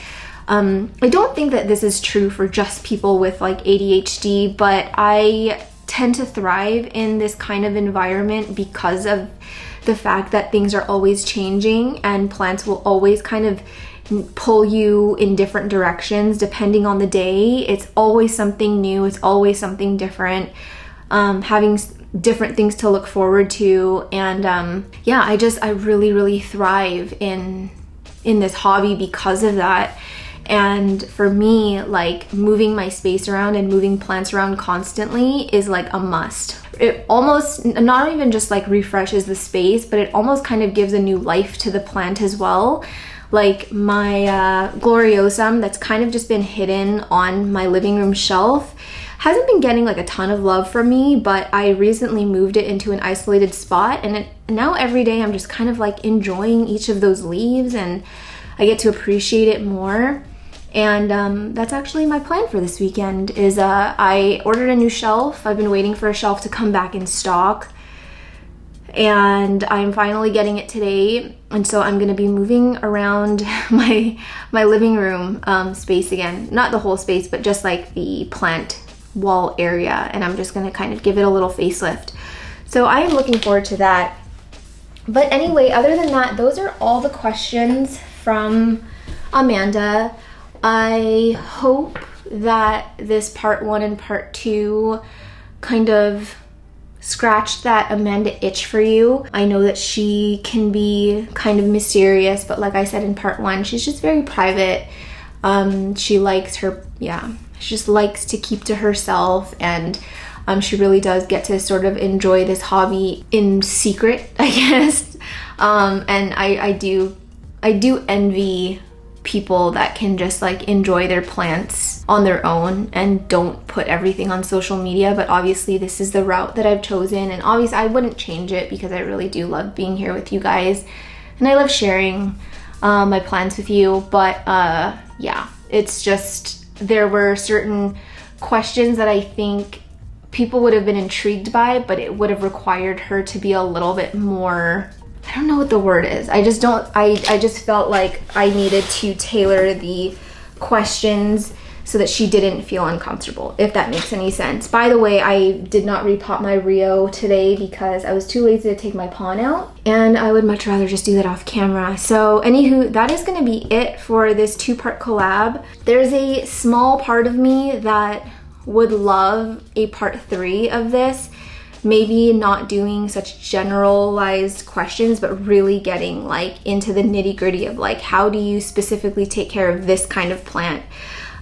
I don't think that this is true for just people with like ADHD, but I tend to thrive in this kind of environment because of the fact that things are always changing and plants will always kind of pull you in different directions depending on the day. It's always something new. It's always something different. Having different things to look forward to. And yeah, I really, really thrive in this hobby because of that. And for me, like moving my space around and moving plants around constantly is like a must. It almost not even just like refreshes the space, but it almost kind of gives a new life to the plant as well. Like my gloriosum that's kind of just been hidden on my living room shelf hasn't been getting like a ton of love from me, but I recently moved it into an isolated spot, and now every day I'm just kind of like enjoying each of those leaves, and I get to appreciate it more. And that's actually my plan for this weekend is I ordered a new shelf. I've been waiting for a shelf to come back in stock, and I'm finally getting it today. And so I'm gonna be moving around my living room space again. Not the whole space, but just like the plant wall area. And I'm just gonna kind of give it a little facelift. So I am looking forward to that. But anyway, other than that, those are all the questions from Amanda. I hope that this part 1 and part 2 kind of scratched that Amanda itch for you. I know that she can be kind of mysterious, but like I said in part 1, she's just very private. She just likes to keep to herself, and She really does get to sort of enjoy this hobby in secret, I guess. And I do envy people that can just like enjoy their plants on their own and don't put everything on social media. But obviously this is the route that I've chosen, and obviously I wouldn't change it because I really do love being here with you guys and I love sharing my plants with you. But yeah, it's just, there were certain questions that I think people would have been intrigued by, but it would have required her to be a little bit more, I don't know what the word is. I just felt like I needed to tailor the questions so that she didn't feel uncomfortable, if that makes any sense. By the way, I did not repot my Rio today because I was too lazy to take my pond out, and I would much rather just do that off camera. So anywho, that is gonna be it for this 2-part collab. There's a small part of me that would love a part 3 of this. Maybe not doing such generalized questions, but really getting like into the nitty-gritty of like, how do you specifically take care of this kind of plant?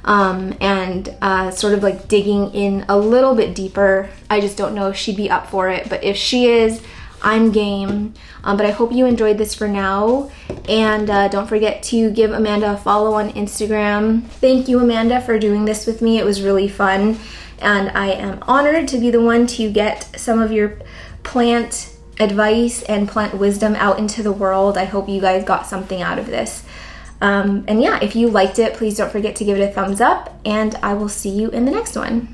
And sort of like digging in a little bit deeper. I just don't know if she'd be up for it, but if she is, I'm game. But I hope you enjoyed this for now, and don't forget to give Amanda a follow on Instagram. Thank you, Amanda, for doing this with me. It was really fun, and I am honored to be the one to get some of your plant advice and plant wisdom out into the world. I hope you guys got something out of this. And yeah, if you liked it, please don't forget to give it a thumbs up, and I will see you in the next one.